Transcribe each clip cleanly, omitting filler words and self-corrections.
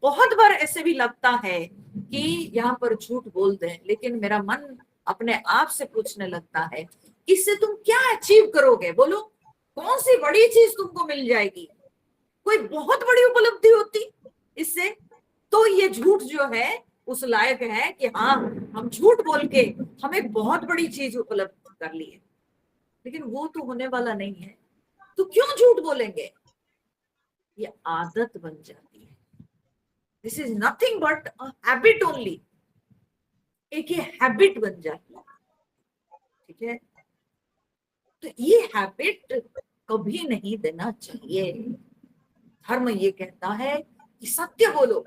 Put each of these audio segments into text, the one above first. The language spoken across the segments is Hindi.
बहुत बार ऐसे भी लगता है कि यहाँ पर झूठ बोल दें, लेकिन मेरा मन अपने आप से पूछने लगता है इससे तुम क्या अचीव करोगे? बोलो, कौन सी बड़ी चीज तुमको मिल जाएगी? कोई बहुत बड़ी उपलब्धि होती इससे? तो ये झूठ जो है उस लायक है कि हाँ, हम झूठ बोल के हम एक बहुत बड़ी चीज उपलब्ध कर ली है, लेकिन वो तो होने वाला नहीं है। तो क्यों झूठ बोलेंगे? ये आदत बन जाती है। This is nothing but a habit only. एक ये हैबिट बन जाती है, ठीक है? तो ये हैबिट कभी नहीं देना चाहिए। धर्म ये कहता है कि सत्य बोलो,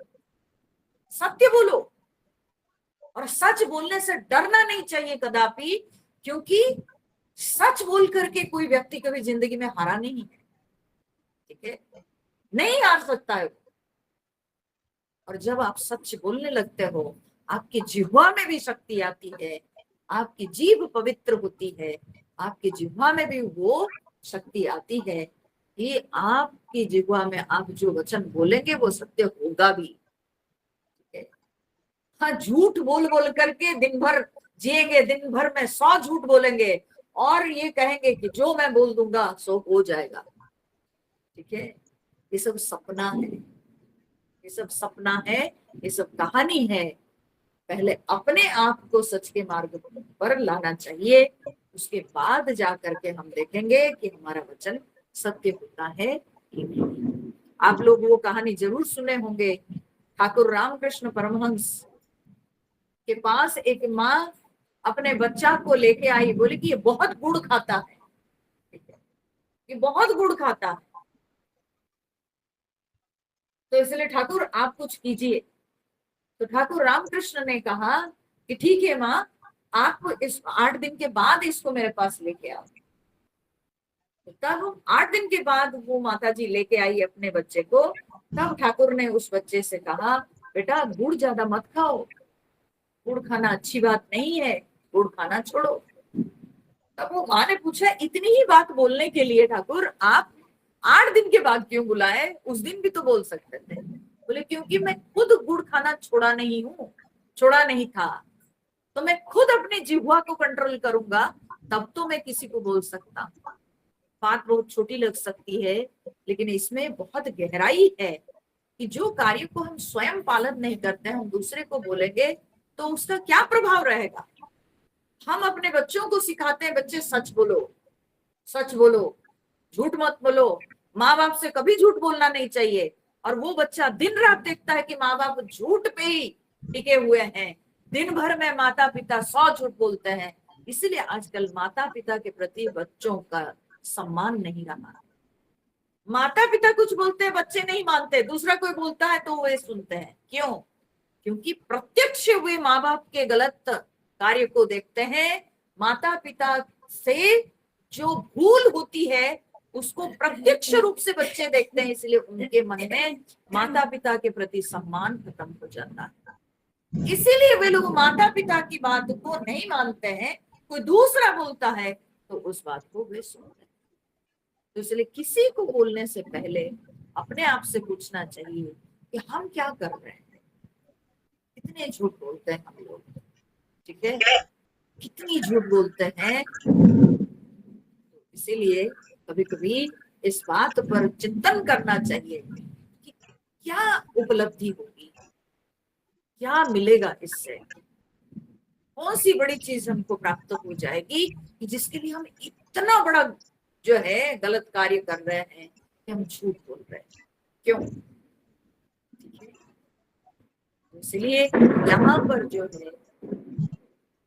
सत्य बोलो, और सच बोलने से डरना नहीं चाहिए कदापि, क्योंकि सच बोल करके कोई व्यक्ति कभी जिंदगी में हारा नहीं है, ठीक है? नहीं हार सकता है। और जब आप सच बोलने लगते हो, आपकी जिह्वा में भी शक्ति आती है, आपकी जीभ पवित्र होती है, आपकी जिह्वा में भी वो शक्ति आती है कि आपकी जिह्वा में आप जो वचन बोलेंगे वो सत्य होगा भी, ठीक है? हाँ, झूठ बोल बोल करके दिन भर जिएंगे, दिन भर में 100 झूठ बोलेंगे और ये कहेंगे कि जो मैं बोल दूंगा सो हो जाएगा, ठीक है? ये सब सपना है, ये सब सपना है, ये सब कहानी है। पहले अपने आप को सच के मार्ग पर लाना चाहिए, उसके बाद जा करके हम देखेंगे कि हमारा वचन सत्य होता है कि नहीं। आप लोग वो कहानी जरूर सुने होंगे, ठाकुर रामकृष्ण परमहंस के पास एक माँ अपने बच्चा को लेके आई, बोली कि ये बहुत गुड़ खाता है, ये बहुत गुड़ खाता है, तो इसलिए ठाकुर आप कुछ कीजिए। तो ठाकुर रामकृष्ण ने कहा कि ठीक है माँ, आप इस 8 दिन के बाद इसको मेरे पास लेके आओ। तब 8 दिन के बाद वो माता जी लेके आई अपने बच्चे को। तब ठाकुर ने उस बच्चे से कहा, बेटा गुड़ ज्यादा मत खाओ, गुड़ खाना अच्छी बात नहीं है, गुड़ खाना छोड़ो। तब वो माँ ने पूछा, इतनी ही बात बोलने के लिए ठाकुर आप 8 दिन के बाद क्यों बुलाए? उस दिन भी तो बोल सकते थे। बोले क्योंकि मैं खुद गुड़ खाना छोड़ा नहीं हूँ, छोड़ा नहीं था, तो मैं खुद अपने जिह्वा को कंट्रोल करूंगा, तब तो मैं किसी को बोल सकता हूँ। बात बहुत छोटी लग सकती है, लेकिन इसमें बहुत गहराई है कि जो कार्य को हम स्वयं पालन नहीं करते, हम दूसरे को बोलेंगे तो उसका क्या प्रभाव रहेगा। हम अपने बच्चों को सिखाते हैं, बच्चे सच बोलो, सच बोलो, झूठ मत बोलो, माँ बाप से कभी झूठ बोलना नहीं चाहिए। और वो बच्चा दिन रात देखता है कि माँ बाप झूठ पे ही टिके हुए हैं, दिन भर में माता पिता 100 झूठ बोलते हैं। इसलिए आजकल माता पिता के प्रति बच्चों का सम्मान नहीं रहा। माता पिता कुछ बोलते हैं, बच्चे नहीं मानते, दूसरा कोई बोलता है तो वे सुनते हैं। क्यों? क्योंकि प्रत्यक्ष वे माँ बाप के गलत कार्य को देखते हैं। माता पिता से जो भूल होती है उसको प्रत्यक्ष रूप से बच्चे देखते हैं, इसलिए उनके मन में माता पिता के प्रति सम्मान खत्म हो जाता है। इसीलिए वे लोग माता पिता की बात को नहीं मानते हैं, कोई दूसरा बोलता है तो उस बात को वे सुनते हैं। तो इसलिए किसी को बोलने से पहले अपने आप से पूछना चाहिए कि हम क्या कर रहे हैं, कितने झूठ बोलते हैं हम लोग, ठीक है? कितनी झूठ बोलते हैं। इसीलिए कभी कभी इस बात पर चिंतन करना चाहिए कि क्या उपलब्धि होगी, क्या मिलेगा इससे, कौन सी बड़ी चीज हमको प्राप्त हो जाएगी कि जिसके लिए हम इतना बड़ा जो है गलत कार्य कर रहे हैं कि हम झूठ बोल रहे हैं। क्यों? इसलिए यहाँ पर जो है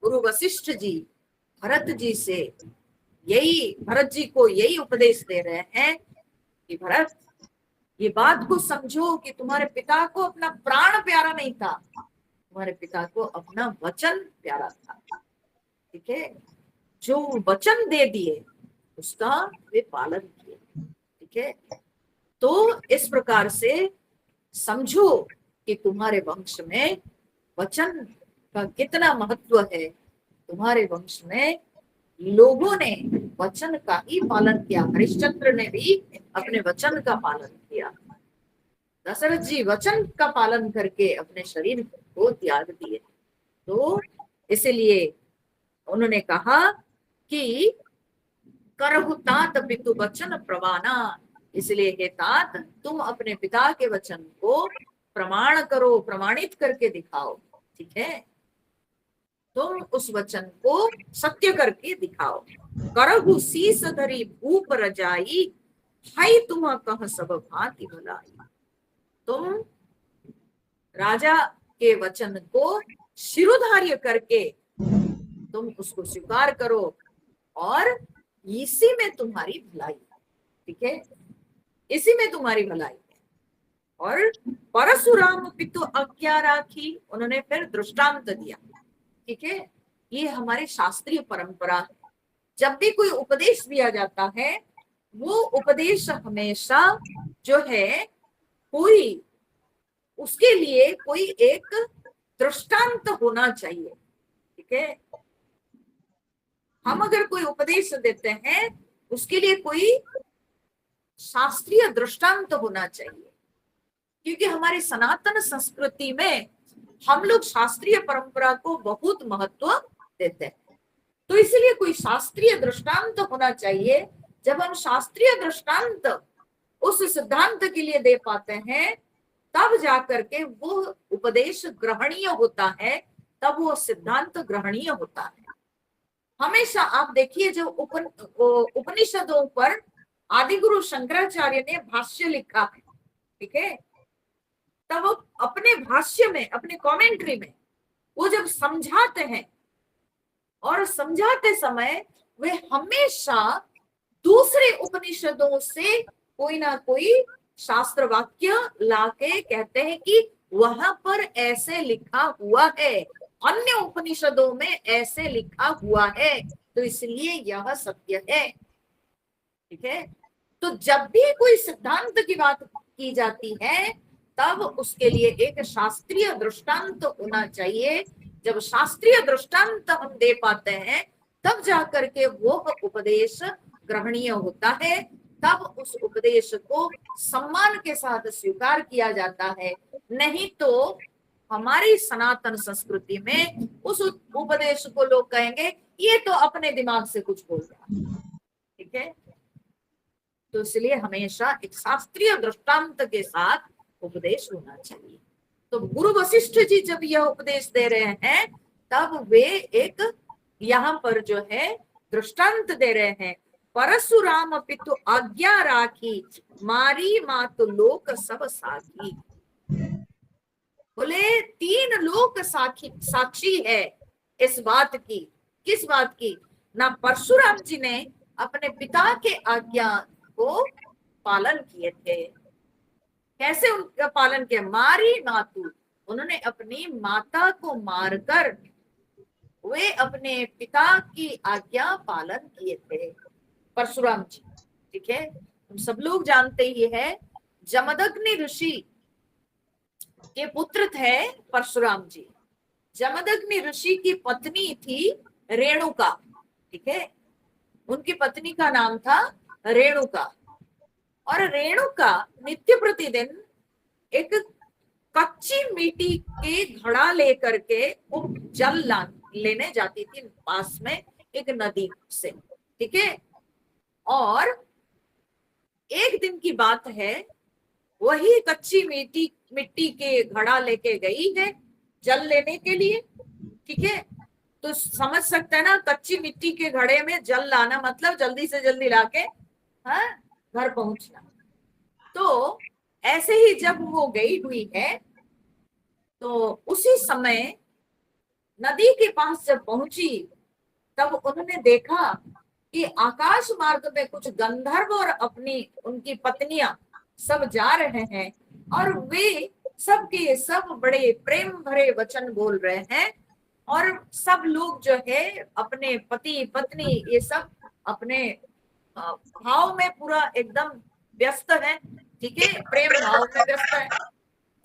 गुरु वशिष्ठ जी भरत जी से यही, भरत जी को यही उपदेश दे रहे हैं कि भरत, ये बात को समझो कि तुम्हारे पिता को अपना प्राण प्यारा नहीं था, तुम्हारे पिता को अपना वचन प्यारा था, ठीक है? जो वचन दे दिए उसका वे पालन किए, ठीक है? तो इस प्रकार से समझो कि तुम्हारे वंश में वचन का कितना महत्व है। तुम्हारे वंश में लोगों ने वचन का ही पालन किया, हरिश्चंद्र ने भी अपने वचन का पालन किया। दशरथ जी वचन का पालन करके अपने शरीर को त्याग दिए। तो इसलिए उन्होंने कहा कि करहु तात पितु वचन प्रमाणा, इसलिए हे तात तुम अपने पिता के वचन को प्रमाण करो, प्रमाणित करके दिखाओ। ठीक है, तुम उस वचन को सत्य करके दिखाओ। करहु शीस धरी भूप रजाई, हाय तुम कह सब भांति भलाई। तुम राजा के वचन को शिरोधार्य करके तुम उसको स्वीकार करो और इसी में तुम्हारी भलाई है। ठीक है, इसी में तुम्हारी भलाई है। और परशुराम पितु आज्ञा राखी, उन्होंने फिर दृष्टांत दिया। ठीक है, ये हमारी शास्त्रीय परंपरा है। जब भी कोई उपदेश दिया जाता है, वो उपदेश हमेशा जो है कोई उसके लिए कोई एक दृष्टांत होना चाहिए। ठीक है, हम अगर कोई उपदेश देते हैं उसके लिए कोई शास्त्रीय दृष्टांत होना चाहिए, क्योंकि हमारी सनातन संस्कृति में हम लोग शास्त्रीय परंपरा को बहुत महत्व देते हैं। तो इसलिए कोई शास्त्रीय दृष्टांत होना चाहिए। जब हम शास्त्रीय दृष्टांत उस सिद्धांत के लिए दे पाते हैं, तब जाकर के वो उपदेश ग्रहणीय होता है, तब वो सिद्धांत ग्रहणीय होता है। हमेशा आप देखिए, जो उपनिषदों पर आदिगुरु शंकराचार्य ने भाष्य लिखा है, ठीक है, तब वो अपने भाष्य में, अपने कमेंट्री में वो जब समझाते हैं, और समझाते समय वे हमेशा दूसरे उपनिषदों से कोई ना कोई शास्त्र वाक्य लाके कहते हैं कि वहां पर ऐसे लिखा हुआ है, अन्य उपनिषदों में ऐसे लिखा हुआ है, तो इसलिए यह सत्य है। ठीक है, तो जब भी कोई सिद्धांत की बात की जाती है, तब उसके लिए एक शास्त्रीय दृष्टांत होना चाहिए। जब शास्त्रीय दृष्टांत हम दे पाते हैं, तब जाकर के वो उपदेश ग्रहणीय होता है, तब उस उपदेश को सम्मान के साथ स्वीकार किया जाता है। नहीं तो हमारी सनातन संस्कृति में उस उपदेश को लोग कहेंगे ये तो अपने दिमाग से कुछ बोल रहा। ठीक है, तो इसलिए हमेशा एक शास्त्रीय दृष्टांत के साथ उपदेश होना चाहिए। तो गुरु वशिष्ठ जी जब यह उपदेश दे रहे हैं, तब वे एक यहाँ पर जो है दृष्टांत दे रहे हैं। परशुराम पितु आज्ञा राखी, मारी मातु लोक सब साखी। बोले 3 लोक साक्षी है इस बात की। किस बात की? ना परशुराम जी ने अपने पिता के आज्ञा को पालन किए थे। कैसे उनका पालन किया? मारी मातु, उन्होंने अपनी माता को मारकर वे अपने पिता की आज्ञा पालन किए थे, परशुराम जी। ठीक है, हम सब लोग जानते ही है, जमदग्नि ऋषि के पुत्र थे परशुराम जी। जमदग्नि ऋषि की पत्नी थी रेणुका। ठीक है, उनकी पत्नी का नाम था रेणुका। और रेणुका नित्य प्रतिदिन एक कच्ची मिट्टी के घड़ा लेकर के वो जल लेने जाती थी पास में एक नदी से। ठीक है, और एक दिन की बात है, वही कच्ची मिट्टी के घड़ा लेके गई है जल लेने के लिए। ठीक है, तो समझ सकते हैं ना, कच्ची मिट्टी के घड़े में जल लाना मतलब जल्दी से जल्दी लाके हाँ घर पहुंचना। तो ऐसे ही जब वो गई हुई है, तो उसी समय नदी के पास जब पहुंची, तब उन्होंने देखा कि आकाश मार्ग में कुछ गंधर्व और अपनी उनकी पत्नियां सब जा रहे हैं, और वे सब के सब बड़े प्रेम भरे वचन बोल रहे हैं, और सब लोग जो है अपने पति पत्नी ये सब अपने भाव में पूरा एकदम व्यस्त है। ठीक है, प्रेम भाव में व्यस्त है।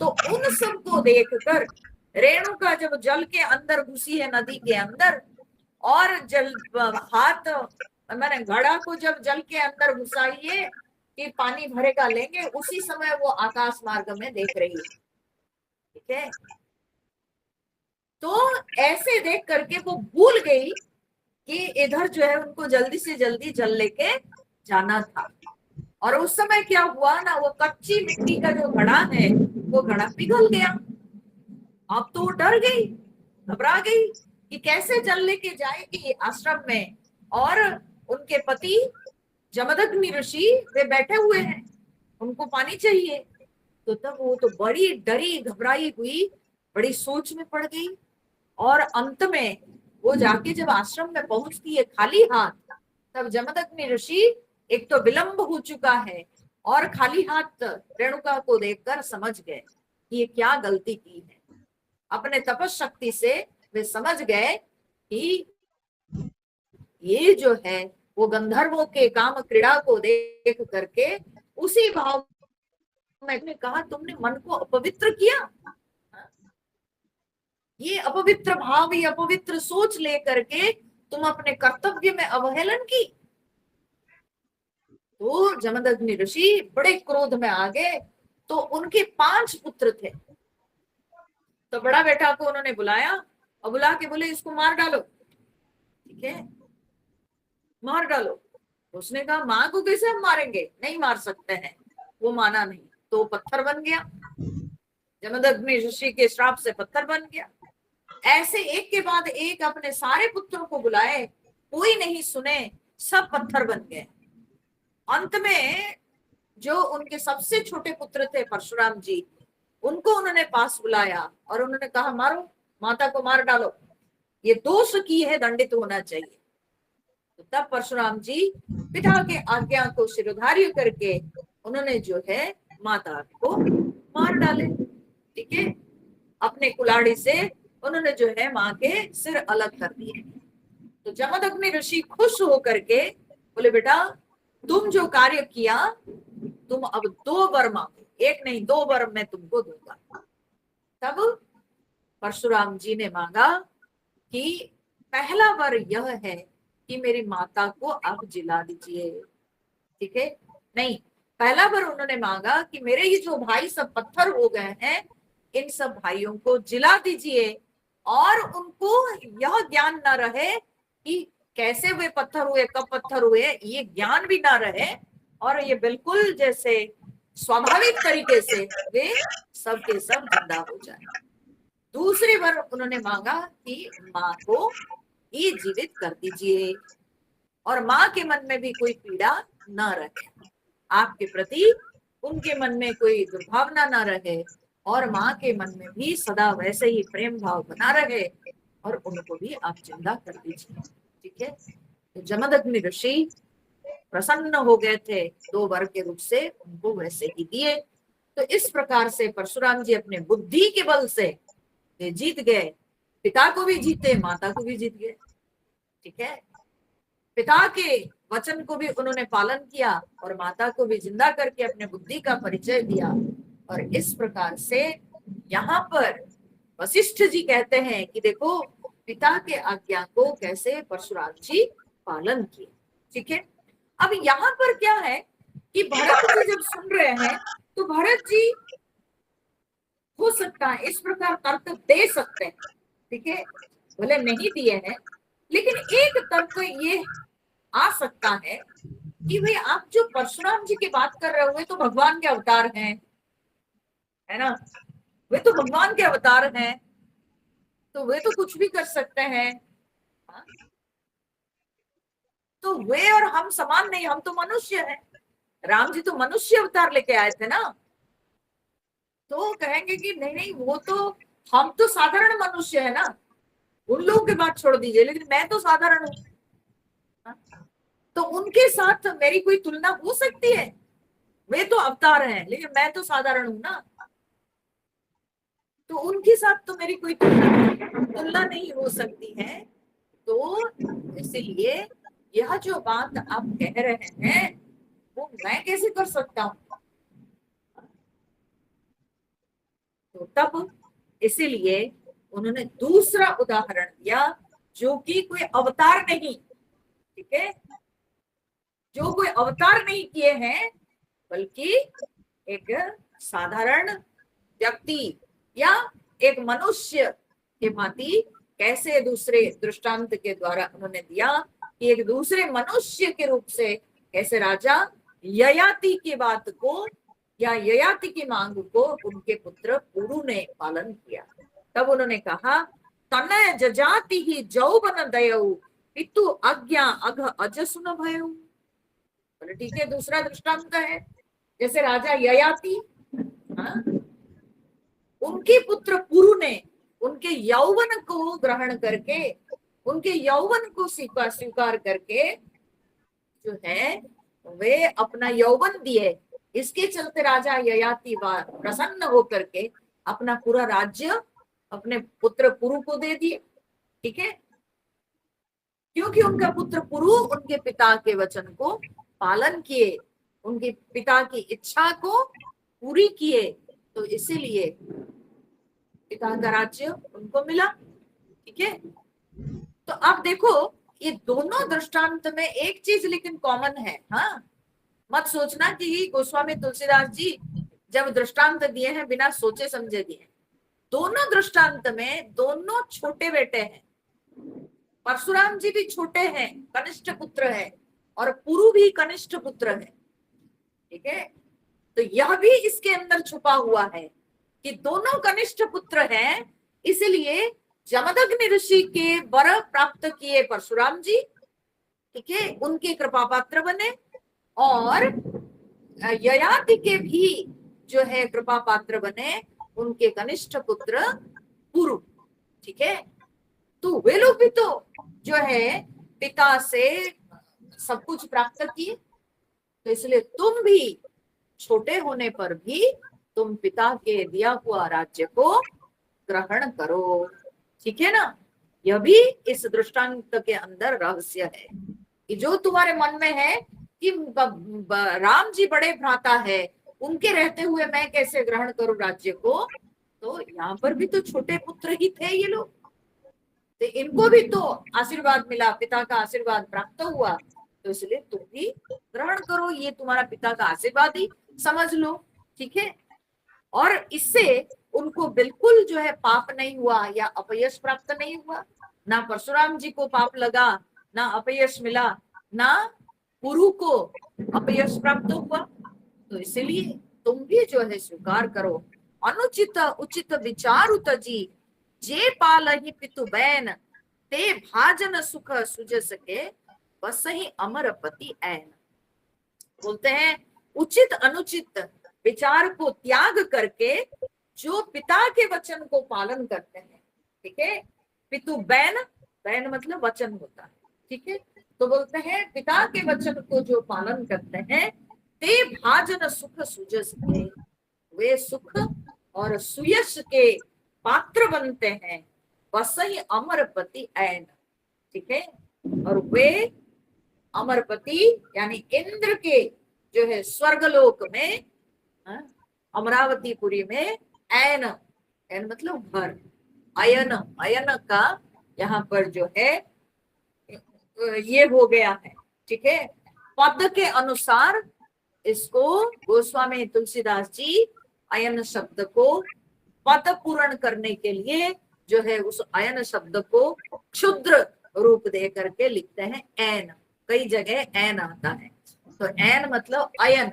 तो उन सबको देखकर रेणुका जब जल के अंदर घुसी है, नदी के अंदर, और जल हाथ मैंने घड़ा को जब जल के अंदर घुसाई है, कि पानी भरेगा लेंगे, उसी समय वो आकाश मार्ग में देख रही है। ठीक है, तो ऐसे देख करके वो भूल गई कि इधर जो है उनको जल्दी से जल्दी जल लेके जाना था। और उस समय क्या हुआ ना, वो कच्ची मिट्टी का जो घड़ा है वो घड़ा पिघल गया। अब तो वो डर गई, घबरा गई कि कैसे जल लेके जाएगी आश्रम में, और उनके पति जमदग्नि ऋषि वे बैठे हुए हैं, उनको पानी चाहिए। तो तब वो तो बड़ी डरी घबराई हुई, बड़ी सोच में पड़ गई। और अंत में वो जाके जब आश्रम में पहुंचती है खाली हाथ, तब जमदग्नि ऋषि, एक तो विलंब हो चुका है और खाली हाथ रेणुका को देखकर समझ गए कि ये क्या गलती की है। अपने तपशक्ति से वे समझ गए कि ये जो है वो गंधर्वों के काम क्रीड़ा को देख करके उसी भाव में कहा, तुमने मन को अपवित्र किया, ये अपवित्र भाव, ये अपवित्र सोच लेकर के तुम अपने कर्तव्य में अवहेलन की। तो जमदग्नि ऋषि बड़े क्रोध में आ गए। तो उनके 5 पुत्र थे, तो बड़ा बेटा को उन्होंने बुलाया और बुला के बोले इसको मार डालो। ठीक है, मार डालो। उसने कहा माँ को कैसे हम मारेंगे, नहीं मार सकते हैं। वो माना नहीं, तो पत्थर बन गया, जमदग्नि ऋषि के श्राप से पत्थर बन गया। ऐसे एक के बाद एक अपने सारे पुत्रों को बुलाए, कोई नहीं सुने, सब पत्थर बन गए। अंत में जो उनके सबसे छोटे पुत्र थे परशुराम जी, उनको उन्होंने पास बुलाया और उन्होंने कहा मारो, माता को मार डालो, ये दोष की है, दंडित होना चाहिए। तो तब परशुराम जी पिता के आज्ञा को शिरोधार्य करके उन्होंने जो है माता को मार डाले। ठीक है, अपने कुल्हाड़ी से उन्होंने जो है माँ के सिर अलग कर दिए। तो जमदग्नि ऋषि खुश होकर के बोले बेटा तुम जो कार्य किया, तुम अब 2 वर मांगो, 1 नहीं 2 वर मैं तुमको दूंगा। तब परशुराम जी ने मांगा कि पहला वर यह है कि मेरी माता को आप जिला दीजिए। ठीक है, नहीं, पहला वर उन्होंने मांगा कि मेरे ये जो भाई सब पत्थर हो गए हैं, इन सब भाइयों को जिला दीजिए, और उनको यह ज्ञान ना रहे कि कैसे वे पत्थर हुए, कब पत्थर हुए, ये ज्ञान भी ना रहे, और ये बिल्कुल जैसे स्वाभाविक तरीके से वे सब के सब जिंदा हो जाए। दूसरी बार उन्होंने मांगा कि माँ को ही जीवित कर दीजिए, और माँ के मन में भी कोई पीड़ा न रहे, आपके प्रति उनके मन में कोई दुर्भावना न रहे, और माँ के मन में भी सदा वैसे ही प्रेम भाव बना रहे, और उनको भी आप जिंदा कर दीजिए। ठीक है, तो जमदग्नि ऋषि प्रसन्न हो गए थे, 2 वर के रूप से उनको वैसे ही दिए। तो इस प्रकार से परशुराम जी अपने बुद्धि के बल से जीत गए, पिता को भी जीते, माता को भी जीत गए। ठीक है, पिता के वचन को भी उन्होंने पालन किया और माता को भी जिंदा करके अपने बुद्धि का परिचय दिया। और इस प्रकार से यहाँ पर वशिष्ठ जी कहते हैं कि देखो पिता के आज्ञा को कैसे परशुराम जी पालन किए। ठीक है, अब यहाँ पर क्या है कि भरत जी जब सुन रहे हैं तो भरत जी हो सकता है इस प्रकार तर्क दे सकते हैं। ठीक है, भले नहीं दिए हैं, लेकिन एक तर्क ये आ सकता है कि भाई आप जो परशुराम जी की बात कर रहे हुए तो भगवान के अवतार हैं, है ना, वे तो भगवान के अवतार हैं, तो वे तो कुछ भी कर सकते हैं। हाँ? तो वे और हम समान नहीं, हम तो मनुष्य हैं, राम जी तो मनुष्य अवतार लेके आए थे ना। तो कहेंगे कि नहीं नहीं, वो तो, हम तो साधारण मनुष्य है ना, उन लोगों की बात छोड़ दीजिए, लेकिन मैं तो साधारण हूँ। तो उनके साथ मेरी कोई तुलना हो सकती है? वे तो अवतार हैं, लेकिन मैं तो साधारण हूं ना, तो उनके साथ तो मेरी कोई तुलना नहीं हो सकती है। तो इसलिए यह जो बात आप कह रहे हैं वो मैं कैसे कर सकता हूं? तो तब इसीलिए उन्होंने दूसरा उदाहरण दिया, जो कि कोई अवतार नहीं, ठीक है, जो कोई अवतार नहीं किए हैं, बल्कि एक साधारण व्यक्ति या एक मनुष्य के भांति कैसे दूसरे दृष्टांत के द्वारा उन्होंने दिया कि एक दूसरे मनुष्य के रूप से कैसे राजा ययाति की बात को या ययाति की मांग को उनके पुत्र पुरु ने पालन किया। तब उन्होंने कहा तनय जजाति ही जौवन दयऊ पितु आज्ञा अघ अजसुन भयऊ। बोले ठीक है, दूसरा दृष्टांत है जैसे राजा ययाति, हाँ, उनके पुत्र पुरु ने उनके यौवन को ग्रहण करके, उनके यौवन को स्वीकार करके जो है वे अपना यौवन दिए। इसके चलते राजा ययाति प्रसन्न होकर के अपना पूरा राज्य अपने पुत्र पुरु को दे दिए। ठीक है, क्योंकि उनका पुत्र पुरु उनके पिता के वचन को पालन किए, उनके पिता की इच्छा को पूरी किए, तो इसीलिए पिता का राज्य उनको मिला। ठीक है, तो आप देखो ये दोनों दृष्टांत में एक चीज लेकिन कॉमन है। हाँ, मत सोचना कि गोस्वामी तुलसीदास जी जब दृष्टांत दिए हैं बिना सोचे समझे दिए। दोनों दृष्टांत में दोनों छोटे बेटे हैं। परशुराम जी भी छोटे हैं, कनिष्ठ पुत्र है, और पुरु भी कनिष्ठ पुत्र है। ठीक है, तो यह भी इसके अंदर छुपा हुआ है कि दोनों कनिष्ठ पुत्र हैं, इसलिए जमदग्नि ऋषि के वर प्राप्त किए परशुराम जी। ठीक है, उनके कृपा पात्र बने, और ययाति के भी जो है कृपा पात्र बने उनके कनिष्ठ पुत्र पुरु। ठीक है, तो वे लोग भी तो जो है पिता से सब कुछ प्राप्त किए, तो इसलिए तुम भी छोटे होने पर भी तुम पिता के दिया हुआ राज्य को ग्रहण करो। ठीक है ना, यह भी इस दृष्टांत के अंदर रहस्य है कि जो तुम्हारे मन में है कि राम जी बड़े भ्राता है, उनके रहते हुए मैं कैसे ग्रहण करूं राज्य को, तो यहाँ पर भी तो छोटे पुत्र ही थे ये लोग, तो इनको भी तो आशीर्वाद मिला, पिता का आशीर्वाद प्राप्त हुआ, तो इसलिए तुम भी ग्रहण करो, ये तुम्हारा पिता का आशीर्वाद ही समझ लो। ठीक है, और इससे उनको बिल्कुल जो है पाप नहीं हुआ या अपयश प्राप्त नहीं हुआ। ना परशुराम जी को पाप लगा, ना अपयश मिला, ना पुरु को अपयश प्राप्त हुआ, तो इसलिए तुम भी जो है स्वीकार करो। अनुचित उचित विचारु तजी जे पालहि पितु बैन ते भाजन सुख सुज सके बस ही अमर पति ऐन। बोलते हैं उचित अनुचित विचार को त्याग करके जो पिता के वचन को पालन करते हैं। ठीक है, पितु बैन, बैन मतलब वचन होता है। ठीक है, तो बोलते हैं पिता के वचन को जो पालन करते हैं ते भाजन सुख सुजस के, वे सुख और सुयश के पात्र बनते हैं। वसही अमरपति ऐन। ठीक है, और वे अमरपति यानी इंद्र के जो है स्वर्गलोक में, अमरावतीपुरी में ऐन, ऐन मतलब घर, अयन, अयन का यहाँ पर जो है ये हो गया है। ठीक है, पद के अनुसार इसको गोस्वामी तुलसीदास जी अयन शब्द को पद पूर्ण करने के लिए जो है उस अयन शब्द को क्षुद्र रूप दे करके लिखते हैं ऐन। कई जगह ऐन आता है, तो ऐन मतलब अयन।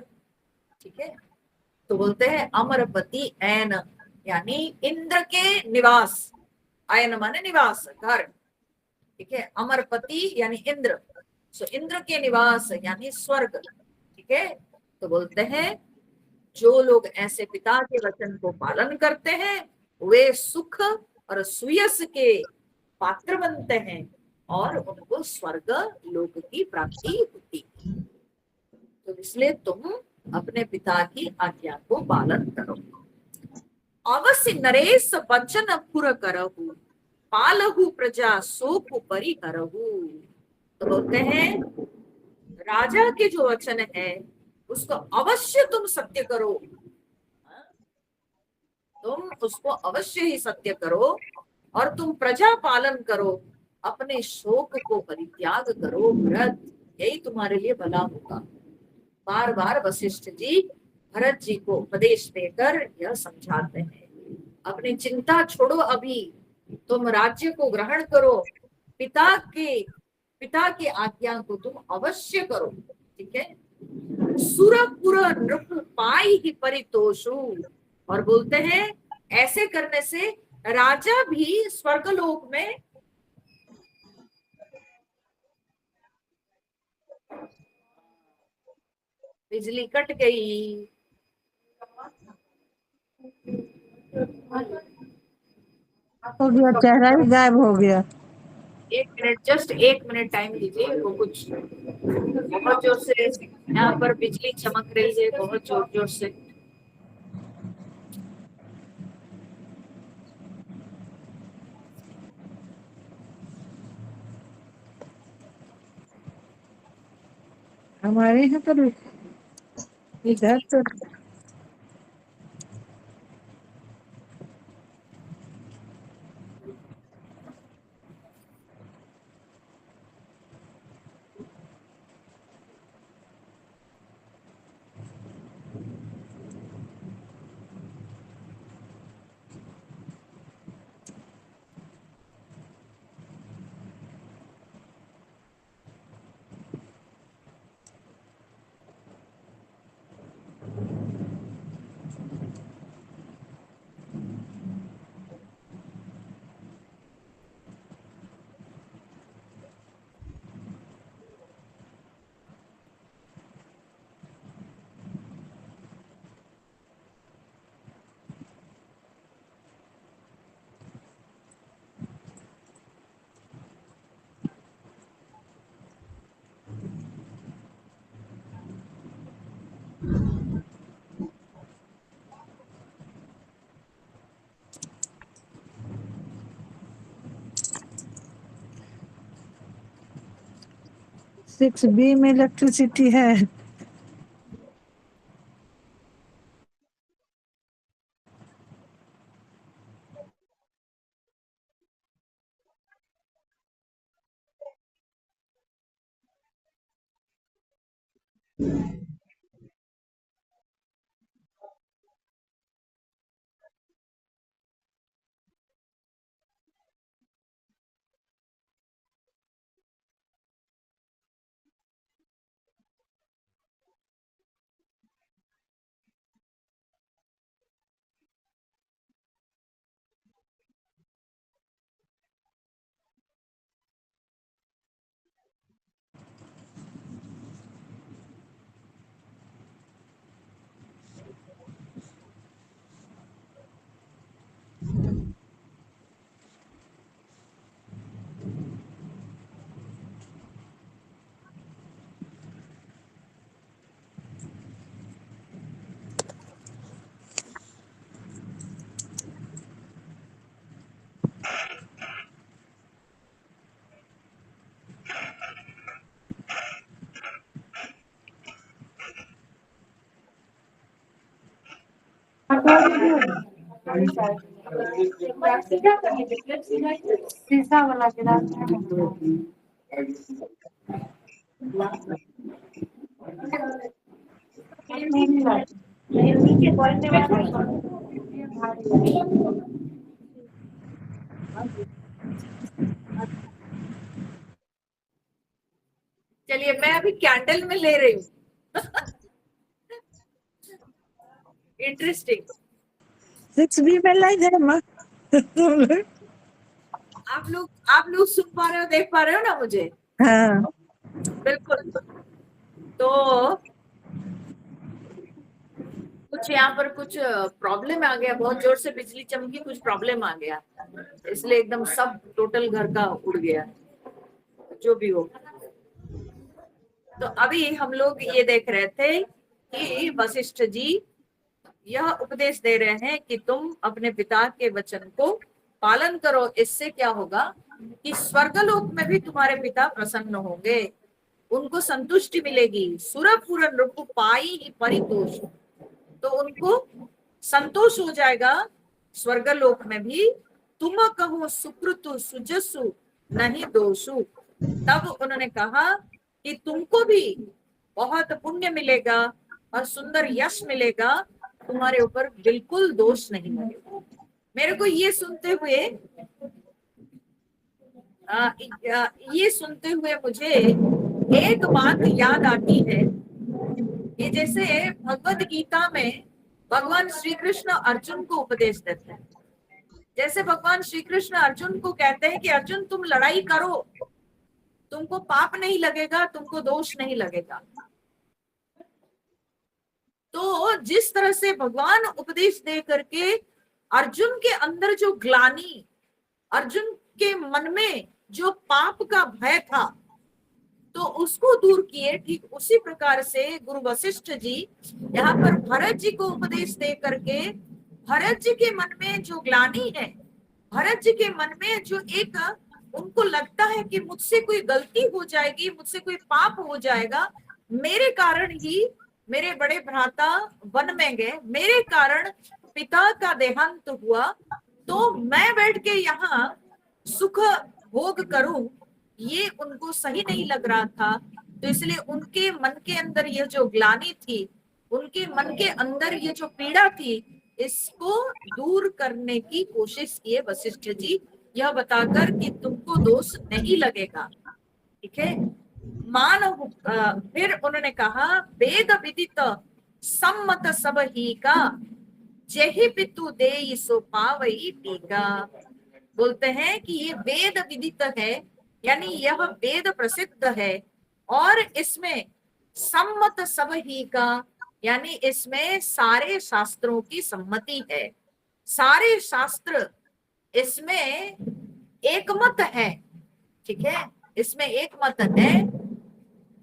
ठीक है, तो बोलते हैं अमरपति ऐन यानी इंद्र के निवास, अयन माने निवास घर। ठीक है, अमरपति यानी इंद्र, सो इंद्र के निवास यानी स्वर्ग। ठीक है, तो बोलते हैं जो लोग ऐसे पिता के वचन को पालन करते हैं वे सुख और सुयस के पात्र बनते हैं और उनको स्वर्ग लोक की प्राप्ति होती है। तो इसलिए तुम अपने पिता की आज्ञा को पालन करो। अवश्य नरेश वचन पुर करहु पालहु प्रजा शोक परिहरहु। तो बोलते हैं राजा के जो वचन है उसको अवश्य तुम सत्य करो, तुम उसको अवश्य ही सत्य करो, और तुम प्रजा पालन करो, अपने शोक को परित्याग करो, व्रत, यही तुम्हारे लिए भला होगा। बार बार वशिष्ठ जी भरत जी को उपदेश देकर यह समझाते हैं, अपनी चिंता छोड़ो, अभी तुम राज्य को ग्रहण करो, पिता के पिता की आज्ञा को तुम अवश्य करो। ठीक है। सुरपुर नृप पाई ही परितोषु, और बोलते हैं ऐसे करने से राजा भी स्वर्गलोक में बिजली कट गई। हो गया, चेहरा ही गायब हो गया। 1 मिनट, जस्ट 1 मिनट टाइम दीजिए, वो कुछ बहुत जोर से यहाँ पर बिजली चमक रही है, बहुत जोर जोर से। हमारे यहाँ पर इधर तो 6B में इलेक्ट्रिसिटी है। शीशा वाला गिलास चलिए, मैं अभी कैंडल में ले रही हूँ। इंटरेस्टिंग। 6B में लाइन है माँ। आप लोग सुन पा रहे हो, देख पा रहे हो ना मुझे? हाँ, बिल्कुल। तो कुछ यहाँ पर कुछ प्रॉब्लम आ गया, बहुत जोर से बिजली चमकी, कुछ प्रॉब्लम आ गया, इसलिए एकदम सब टोटल घर का उड़ गया, जो भी हो। तो अभी हम लोग ये देख रहे थे कि वशिष्ठ जी यह उपदेश दे रहे हैं कि तुम अपने पिता के वचन को पालन करो, इससे क्या होगा कि स्वर्गलोक में भी तुम्हारे पिता प्रसन्न होंगे, उनको संतुष्टि मिलेगी। सुरपुर नृप पाई ही परितोष, तो उनको संतोष हो जाएगा स्वर्गलोक में भी। तुम कहो सुकृतु सुजसु नहीं दोषु, तब उन्होंने कहा कि तुमको भी बहुत पुण्य मिलेगा और सुंदर यश मिलेगा, तुम्हारे ऊपर बिल्कुल दोष नहीं लगेगा। मेरे को ये सुनते हुए मुझे एक बात याद आती है कि जैसे भगवत गीता में भगवान श्री कृष्ण अर्जुन को उपदेश देते हैं। जैसे भगवान श्री कृष्ण अर्जुन को कहते हैं कि अर्जुन तुम लड़ाई करो, तुमको पाप नहीं लगेगा, तुमको दोष नहीं लगेगा। तो जिस तरह से भगवान उपदेश दे करके अर्जुन के अंदर जो ग्लानि, अर्जुन के मन में जो पाप का भय था, तो उसको दूर किए, ठीक उसी प्रकार से गुरु वशिष्ठ जी यहाँ पर भरत जी को उपदेश दे करके भरत जी के मन में जो ग्लानि है, भरत जी के मन में जो एक उनको लगता है कि मुझसे कोई गलती हो जाएगी, मुझसे कोई पाप हो जाएगा, मेरे कारण ही मेरे बड़े भ्राता वन में गए, मेरे कारण पिता का देहांत हुआ, तो मैं बैठ के यहाँ सुख भोग करूं, ये उनको सही नहीं लग रहा था। तो इसलिए उनके मन के अंदर ये जो ग्लानि थी, उनके मन के अंदर ये जो पीड़ा थी, इसको दूर करने की कोशिश किए वशिष्ठ जी, यह बताकर कि तुमको दोष नहीं लगेगा। ठीक है। फिर उन्होंने कहा वेद विदित सम्मत सब ही का, जेहि पितु देई सो पावई टीका। बोलते हैं कि ये वेद विदित है, यानी यह वेद प्रसिद्ध है, और इसमें सम्मत सब ही का, यानी इसमें सारे शास्त्रों की सम्मति है, सारे शास्त्र इसमें एकमत है। ठीक है, इसमें एक मत है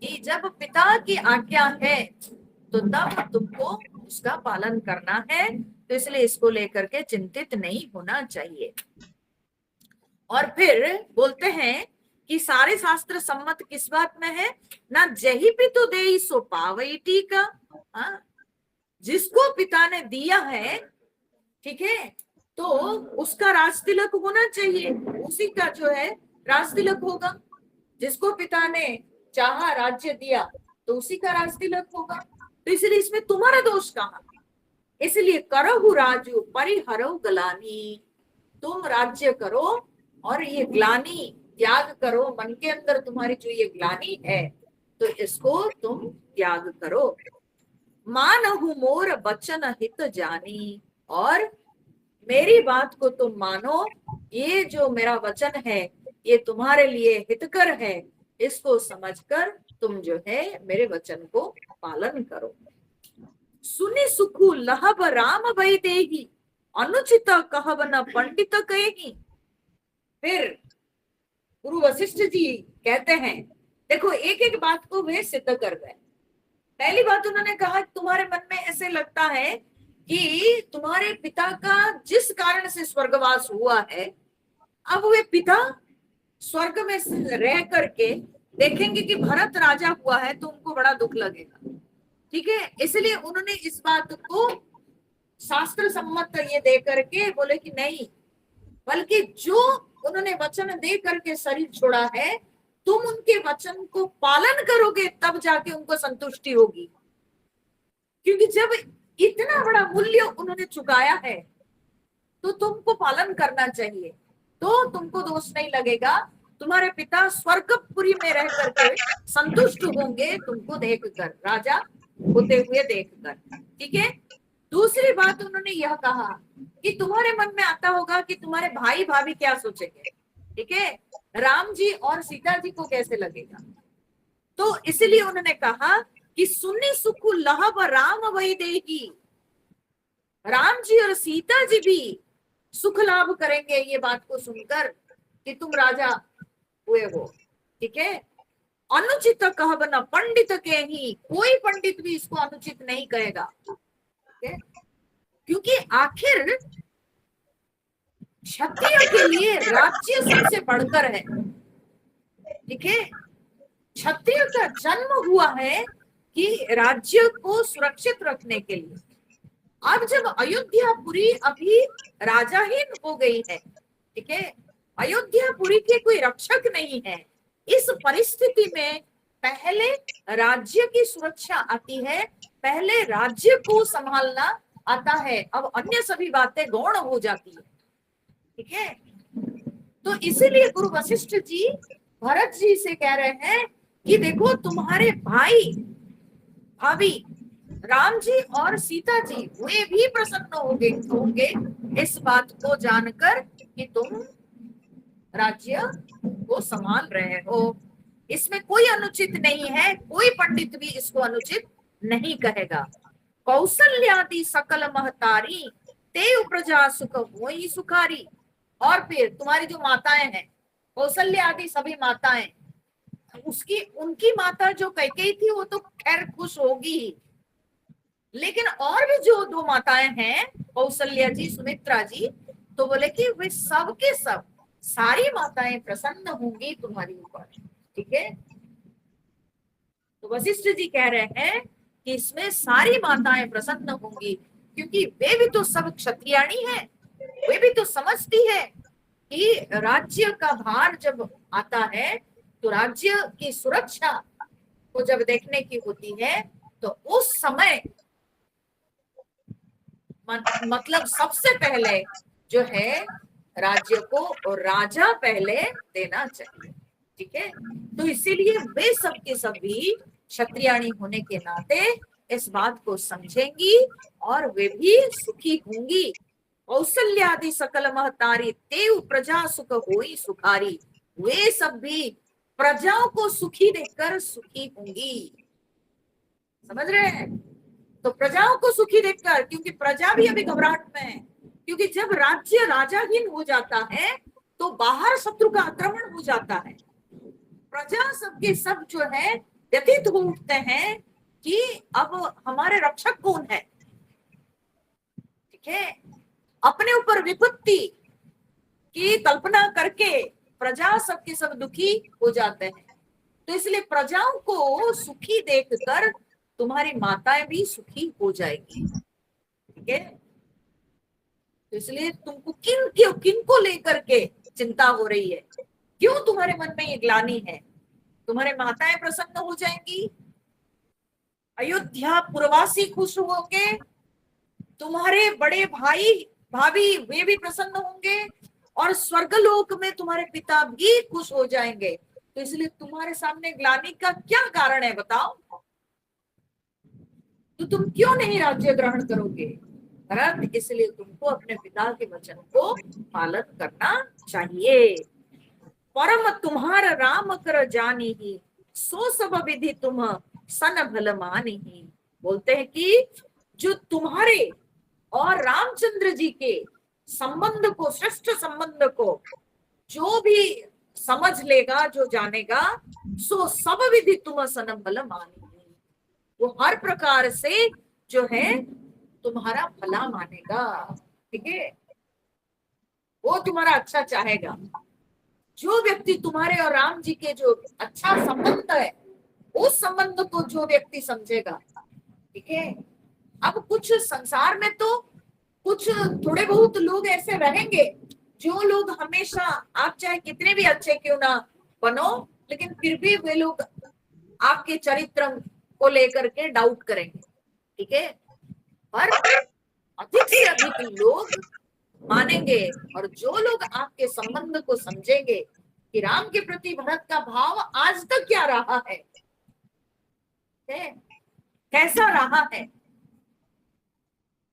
कि जब पिता की आज्ञा है तो तब तुमको उसका पालन करना है, तो इसलिए इसको लेकर के चिंतित नहीं होना चाहिए। और फिर बोलते हैं कि सारे शास्त्र सम्मत किस बात में है ना, जही पितु देई सो पावई टीका। जिसको पिता ने दिया है, ठीक है, तो उसका राज तिलक होना चाहिए, उसी का जो है राज तिलक होगा। जिसको पिता ने चाहा राज्य दिया तो उसी का राज तिलक होगा। तो इसलिए इसमें तुम्हारा दोष कहाँ? इसलिए करहु राजू परिहरौ ग्लानि, तुम राज्य करो और ये ग्लानि त्याग करो, मन के अंदर तुम्हारी जो ये ग्लानि है तो इसको तुम त्याग करो। मानहु मोर बचन हित जानी, और मेरी बात को तुम मानो, ये जो मेरा वचन है ये तुम्हारे लिए हितकर है, इसको समझकर तुम जो है मेरे वचन को पालन करो। सुनि सुखु लहब राम भई देहि, अनुचित कहब न पंडित कहेहि। फिर गुरु वशिष्ठ जी कहते हैं, देखो एक एक बात को वे सिद्ध कर गए। पहली बात उन्होंने कहा तुम्हारे मन में ऐसे लगता है कि तुम्हारे पिता का जिस कारण से स्वर्गवास हुआ है, अब वे पिता स्वर्ग में रह करके देखेंगे कि भरत राजा हुआ है तो उनको बड़ा दुख लगेगा। ठीक है, इसलिए उन्होंने इस बात को शास्त्र सम्मत ये दे करके बोले कि नहीं, बल्कि जो उन्होंने वचन दे करके शरीर छोड़ा है, तुम उनके वचन को पालन करोगे तब जाके उनको संतुष्टि होगी। क्योंकि जब इतना बड़ा मूल्य उन्होंने चुकाया है तो तुमको पालन करना चाहिए, तो तुमको दोष नहीं लगेगा। तुम्हारे पिता स्वर्गपुरी में रह करके संतुष्ट होंगे तुमको देखकर, राजा होते हुए देखकर। ठीक है। दूसरी बात उन्होंने यह कहा कि तुम्हारे मन में आता होगा कि तुम्हारे भाई भाभी क्या सोचेंगे। ठीक है, राम जी और सीता जी को कैसे लगेगा, तो इसलिए उन्होंने कहा कि सुनि सुखु लहब राम वही देही, राम जी और सीता जी भी सुख लाभ करेंगे ये बात को सुनकर कि तुम राजा हुए हो। ठीक है, अनुचित कहब न पंडित के ही, कोई पंडित भी इसको अनुचित नहीं कहेगा। ठीक है, क्योंकि आखिर क्षत्रिय के लिए राज्य सबसे बढ़कर है। ठीक है, क्षत्रिय का जन्म हुआ है कि राज्य को सुरक्षित रखने के लिए। अब जब अयोध्यापुरी अभी राजाहीन हो गई है, ठीक है, अयोध्यापुरी के कोई रक्षक नहीं है, इस परिस्थिति में पहले राज्य की सुरक्षा आती है, पहले राज्य को संभालना आता है, अब अन्य सभी बातें गौण हो जाती है। ठीक है, तो इसीलिए गुरु वशिष्ठ जी भरत जी से कह रहे हैं कि देखो तुम्हारे भाई भाभी राम जी और सीता जी वे भी प्रसन्न होंगे इस बात को जानकर कि तुम राज्य को संभाल रहे हो। इसमें कोई अनुचित नहीं है, कोई पंडित भी इसको अनुचित नहीं कहेगा। कौशल्यादि सकल महतारी ते प्रजा सुख होई सुखारी। और फिर तुम्हारी जो माताएं हैं, कौशल्या आदि सभी माताएं, उसकी उनकी माता जो कैकेयी थी वो तो खैर खुश होगी ही, लेकिन और भी जो दो माताएं हैं, कौशल्या जी, सुमित्रा जी, तो बोले कि वे सब के सब सारी माताएं प्रसन्न होंगी तुम्हारी ऊपर। ठीक है, तो वशिष्ठ जी कह रहे हैं कि इसमें सारी माताएं प्रसन्न होंगी, क्योंकि वे भी तो सब क्षत्रियाणी हैं, वे भी तो समझती है कि राज्य का भार जब आता है तो राज्य की सुरक्षा को जब देखने की होती है, तो उस समय मतलब सबसे पहले जो है राज्य को और राजा पहले देना चाहिए। ठीक है, तो इसीलिए वे सब के सब भी क्षत्रियाणी होने के नाते इस बात को समझेंगी और वे भी सुखी होंगी। कौशल्यादि सकल महतारी तेव प्रजा सुख होई सुखारी। वे सब भी प्रजाओं को सुखी देखकर सुखी होंगी। समझ रहे हैं? तो प्रजाओं को सुखी देखकर, क्योंकि प्रजा भी अभी घबराहट में है, क्योंकि जब राज्य राजाहीन हो जाता है तो बाहर शत्रु का आक्रमण हो जाता है, प्रजा सबके सब जो है व्यतीत हो उठते हैं कि अब हमारे रक्षक कौन है। ठीक है, अपने ऊपर विपत्ति की कल्पना करके प्रजा सबके सब दुखी हो जाते हैं। तो इसलिए प्रजाओं को सुखी देखकर तुम्हारी माताएं भी सुखी हो जाएगी। ठीक है, तो इसलिए तुमको किन को लेकर के चिंता हो रही है, क्यों तुम्हारे मन में ये ग्लानि है? तुम्हारे माताएं प्रसन्न हो जाएंगी, अयोध्या पुरवासी खुश होंगे, तुम्हारे बड़े भाई भाभी वे भी प्रसन्न होंगे, और स्वर्गलोक में तुम्हारे पिता भी खुश हो जाएंगे। तो इसलिए तुम्हारे सामने ग्लानि का क्या कारण है बताओ? तो तुम क्यों नहीं राज्य ग्रहण करोगे? भरत, इसलिए तुमको अपने पिता के वचन को पालन करना चाहिए। परम तुम्हार राम कर जानी ही, सो सब विधि तुम सन भल मानी ही। बोलते हैं कि जो तुम्हारे और रामचंद्र जी के संबंध को, श्रेष्ठ संबंध को जो भी समझ लेगा, जो जानेगा, सो सब विधि तुम सन भल मानी, वो हर प्रकार से जो है तुम्हारा भला मानेगा। ठीक है, वो तुम्हारा अच्छा चाहेगा। जो व्यक्ति तुम्हारे और राम जी के जो अच्छा संबंध है, उस संबंध को जो व्यक्ति समझेगा। ठीक है, अब कुछ संसार में तो कुछ थोड़े बहुत लोग ऐसे रहेंगे जो लोग हमेशा, आप चाहे कितने भी अच्छे क्यों ना बनो, लेकिन फिर भी वे लोग आपके चरित्र को लेकर के डाउट करेंगे। ठीक है, पर अधिक से अधिक लोग मानेंगे, और जो लोग आपके संबंध को समझेंगे कि राम के प्रति भरत का भाव आज तक क्या रहा है, कैसा रहा है,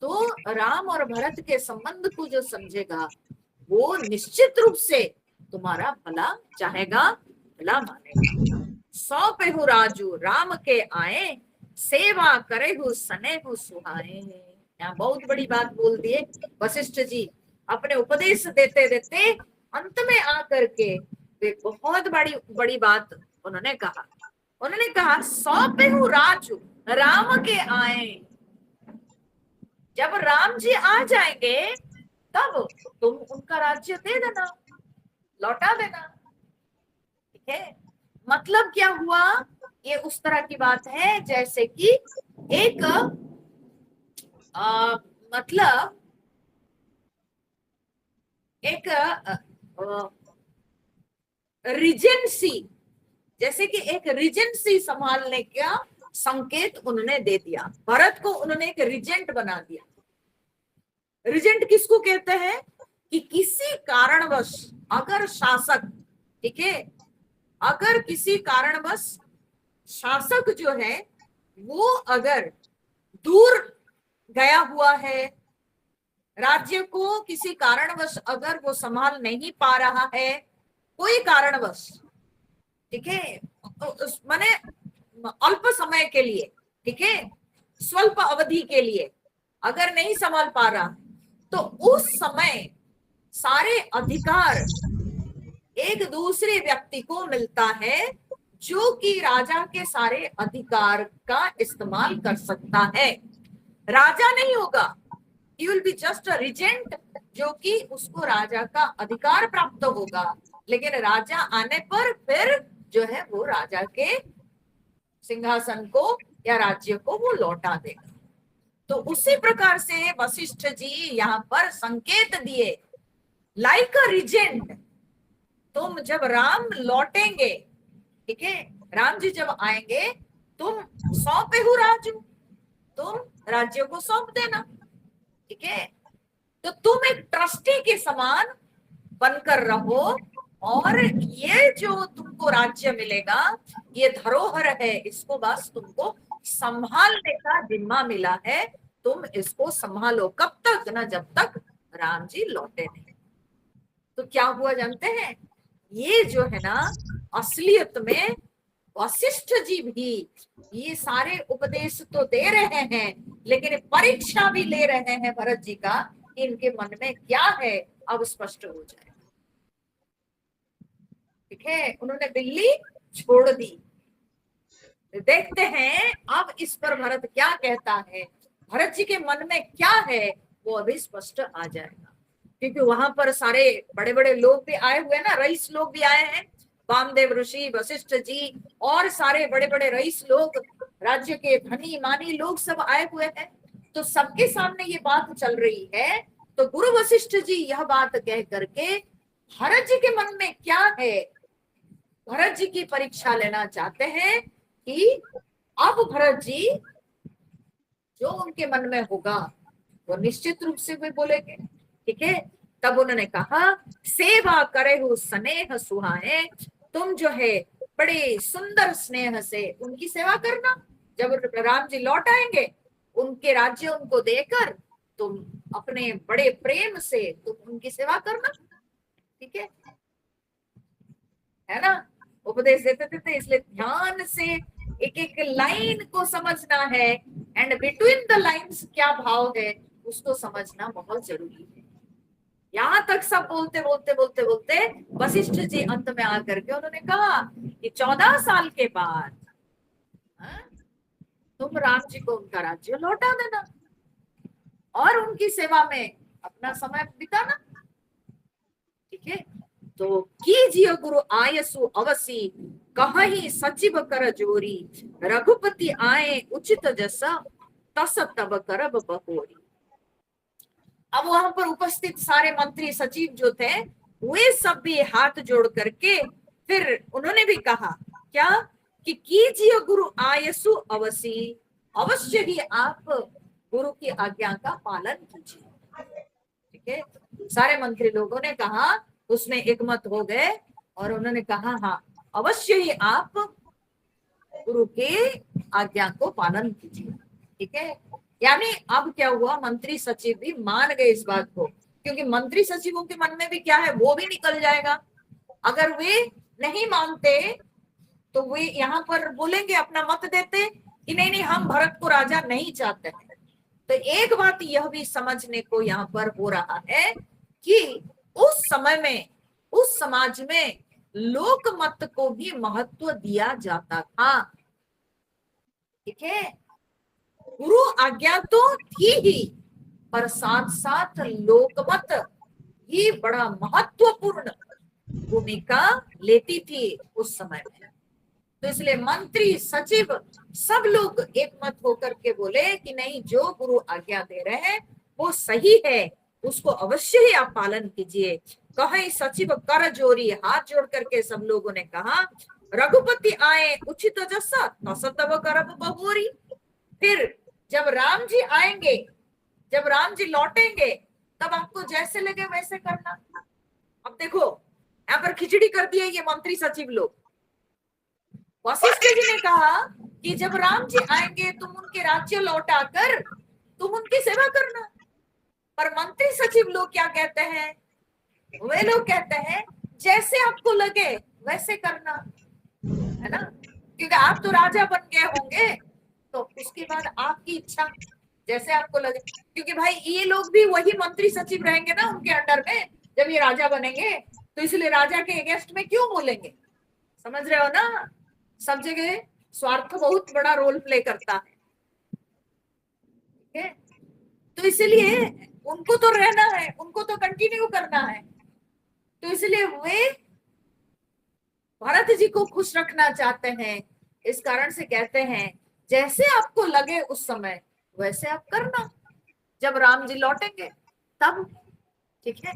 तो राम और भरत के संबंध को जो समझेगा वो निश्चित रूप से तुम्हारा भला चाहेगा, भला मानेगा। सौ पेहु राजू राम के आए, सेवा करे हु सने हु सुहाए। यहाँ बहुत बड़ी बात बोल दिए वशिष्ठ जी, अपने उपदेश देते देते अंत में आकर के वे बहुत बड़ी बड़ी बात उन्होंने कहा। उन्होंने कहा, सौ पेहु राजू राम के आए, जब राम जी आ जाएंगे तब तुम उनका राज्य दे देना, लौटा देना। ठीक है, मतलब क्या हुआ? ये उस तरह की बात है जैसे कि एक मतलब एक रिजेंसी जैसे कि एक रिजेंसी संभालने का संकेत उन्होंने दे दिया। भरत को उन्होंने एक रिजेंट बना दिया। रिजेंट किसको कहते हैं कि किसी कारणवश अगर शासक, ठीक है, अगर किसी कारणवश शासक जो है वो अगर दूर गया हुआ है, राज्य को किसी कारणवश अगर वो संभाल नहीं पा रहा है, कोई कारणवश, ठीक है, माने अल्प समय के लिए, ठीक है, स्वल्प अवधि के लिए अगर नहीं संभाल पा रहा, तो उस समय सारे अधिकार एक दूसरे व्यक्ति को मिलता है जो कि राजा के सारे अधिकार का इस्तेमाल कर सकता है। राजा नहीं होगा, he will be just a regent, जो कि उसको राजा का अधिकार प्राप्त होगा, लेकिन राजा आने पर फिर जो है वो राजा के सिंहासन को या राज्य को वो लौटा देगा। तो उसी प्रकार से वशिष्ठ जी यहाँ पर संकेत दिए, लाइक अ रिजेंट, तुम जब राम लौटेंगे, ठीक है, राम जी जब आएंगे, तुम सौंपे हो राजू, तुम राज्य को सौंप देना, ठीक है, तो तुम एक ट्रस्टी के समान बनकर रहो, और ये जो तुमको राज्य मिलेगा, ये धरोहर है, इसको बस तुमको संभालने का जिम्मा मिला है, तुम इसको संभालो। कब तक? ना जब तक राम जी लौटे नहीं। तो क्या हुआ जानते हैं, ये जो है ना, असलियत में वशिष्ठ जी भी ये सारे उपदेश तो दे रहे हैं, लेकिन परीक्षा भी ले रहे हैं भरत जी का, कि इनके मन में क्या है अब स्पष्ट हो जाए। ठीक है, उन्होंने बिल्ली छोड़ दी। देखते हैं अब इस पर भरत क्या कहता है, भरत जी के मन में क्या है वो अभी स्पष्ट आ जाएगा, क्योंकि वहां पर सारे बड़े बड़े लोग भी आए हुए हैं ना, रईस लोग भी आए हैं, वामदेव ऋषि, वशिष्ठ जी और सारे बड़े बड़े रईस लोग, राज्य के धनी मानी लोग सब आए हुए हैं। तो सबके सामने ये बात चल रही है, तो गुरु वशिष्ठ जी यह बात कह करके भरत जी के मन में क्या है, भरत जी की परीक्षा लेना चाहते हैं कि अब भरत जी जो उनके मन में होगा वो निश्चित रूप से वे बोलेंगे। ठीक है, तब उन्होंने कहा, सेवा करे हो स्नेह सुहाए, तुम जो है बड़े सुंदर स्नेह से उनकी सेवा करना। जब राम जी लौट आएंगे, उनके राज्य उनको देकर तुम अपने बड़े प्रेम से तुम उनकी सेवा करना। ठीक है ना, उपदेश देते थे, इसलिए ध्यान से एक एक लाइन को समझना है, एंड बिटवीन द लाइंस क्या भाव है उसको समझना बहुत जरूरी है। यहां तक सब बोलते बोलते बोलते बोलते वशिष्ठ जी अंत में आकर के उन्होंने कहा कि 14 साल के बाद तुम राम जी को उनका राज्य लौटा देना और उनकी सेवा में अपना समय बिताना। ठीक है, तो कीजिए गुरु आयसु अवसी, कहीं सचिव कर जोरी, रघुपति आए उचित जसा, तस तब करब बहोरी। अब वहां पर उपस्थित सारे मंत्री सचिव जो थे, वे सब भी हाथ जोड़ करके फिर उन्होंने भी कहा क्या, कि कीजिए गुरु आयसु अवसी, अवश्य ही आप गुरु की आज्ञा का पालन कीजिए। ठीक है, सारे मंत्री लोगों ने कहा, उसमें एकमत हो गए और उन्होंने कहा हाँ अवश्य ही आप गुरु के आज्ञा को पालन कीजिए। ठीक है, यानी अब क्या हुआ, मंत्री सचिव भी मान गए इस बात को, क्योंकि मंत्री सचिवों के मन में भी क्या है वो भी निकल जाएगा। अगर वे नहीं मानते तो वे यहाँ पर बोलेंगे, अपना मत देते कि नहीं नहीं हम भरत को राजा नहीं चाहते हैं। तो एक बात यह भी समझने को यहाँ पर हो रहा है कि उस समय में उस समाज में लोक मत को भी महत्व दिया जाता था। ठीक है, गुरु आज्ञा तो थी ही, पर साथ साथ लोकमत ही बड़ा महत्वपूर्ण भूमिका लेती थी उस समय में। तो इसलिए मंत्री सचिव सब लोग एक मत होकर के बोले कि नहीं, जो गुरु आज्ञा दे रहे हैं वो सही है, उसको अवश्य ही आप पालन कीजिए। कहीं सचिव कर जोरी, हाथ जोड़ करके सब लोगों ने कहा रघुपति आए उचित जसा तब करब बहोरी। फिर जब राम जी आएंगे, जब राम जी लौटेंगे, तब आपको जैसे लगे वैसे करना। अब देखो यहाँ पर खिचड़ी कर दिए ये मंत्री सचिव लोग। वशिष्ठ जी ने कहा कि जब राम जी आएंगे तुम उनके राज्य लौटाकर तुम उनकी सेवा करना। पर मंत्री सचिव लोग क्या कहते हैं? वे लोग कहते हैं जैसे आपको लगे वैसे करना, है ना, क्योंकि आप तो राजा बन गए होंगे, तो उसके बाद आपकी इच्छा जैसे आपको लगे। क्योंकि भाई ये लोग भी वही मंत्री सचिव रहेंगे ना उनके अंडर में जब ये राजा बनेंगे, तो इसलिए राजा के अगेंस्ट में क्यों बोलेंगे? समझ रहे हो ना? सब जगह स्वार्थ बहुत बड़ा रोल प्ले करता है, ठीक है? तो इसलिए उनको तो रहना है, उनको तो कंटिन्यू करना है, तो इसलिए वे भरत जी को खुश रखना चाहते हैं। इस कारण से कहते हैं जैसे आपको लगे उस समय वैसे आप करना, जब राम जी लौटेंगे तब, ठीक है?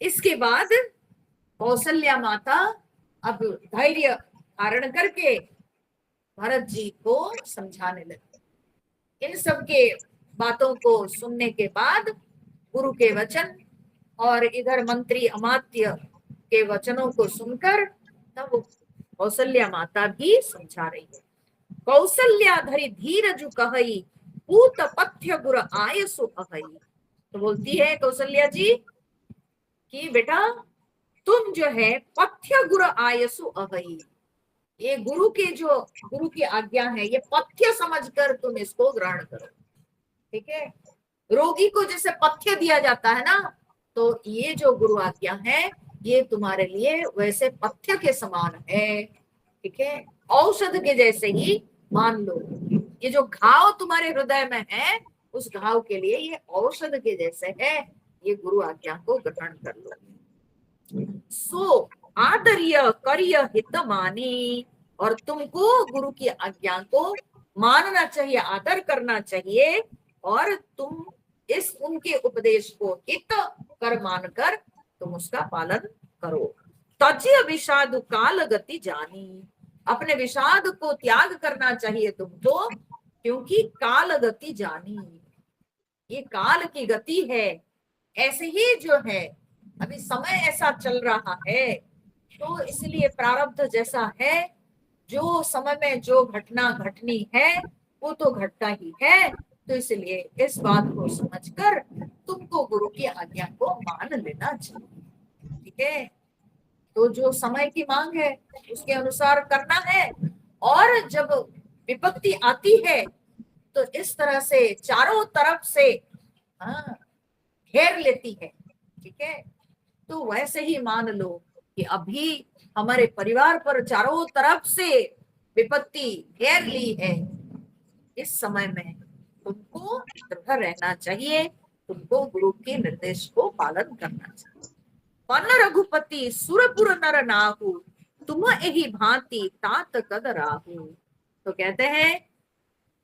इसके बाद कौशल्या माता अब धैर्य धारण करके भरत जी को समझाने लगे। इन सब के बातों को सुनने के बाद गुरु के वचन और इधर मंत्री अमात्य के वचनों को सुनकर तब कौशल्या माता भी समझा रही है। कौशल्या धरि धीरजु कहई पूत पथ्य गुर आयसु अहई। तो बोलती है कौशल्या जी कि बेटा तुम जो है पथ्य गुर आयसु अहई, ये गुरु के जो गुरु की आज्ञा है ये पथ्य समझकर तुम इसको ग्रहण करो, ठीक है? रोगी को जैसे पथ्य दिया जाता है ना, तो ये जो गुरु आज्ञा है ये तुम्हारे लिए वैसे पथ्य के समान है, ठीक है? औषध के जैसे ही मान लो। ये जो घाव तुम्हारे हृदय में है उस घाव के लिए ये औषध के जैसे है, ये गुरु आज्ञा को ग्रहण कर लो। सो आदर्य करिय हित मानी, और तुमको गुरु की आज्ञा को मानना चाहिए, आदर करना चाहिए, और तुम इस उनके उपदेश को हित कर मानकर तुम उसका पालन करो। तज्य विषाद काल गति जानी, अपने विषाद को त्याग करना चाहिए तुमको, क्योंकि काल गति जानी, ये काल की गति है। ऐसे ही जो है अभी समय ऐसा चल रहा है, तो इसलिए प्रारब्ध जैसा है, जो समय में जो घटना घटनी है वो तो घटना ही है। तो इसलिए इस बात को समझकर तुमको गुरु की आज्ञा को मान लेना चाहिए, ठीक है? तो जो समय की मांग है उसके अनुसार करना है। और जब विपत्ति आती है तो इस तरह से चारों तरफ से हाँ घेर लेती है, ठीक है? तो वैसे ही मान लो कि अभी हमारे परिवार पर चारों तरफ से विपत्ति घेर ली है। इस समय में तुमको दृढ़ रहना चाहिए, तुमको गुरु के निर्देश को पालन करना चाहिए। वन रघुपति सुरपुर नर नाहु, तुम एही भांति तात कद राहु। तो कहते हैं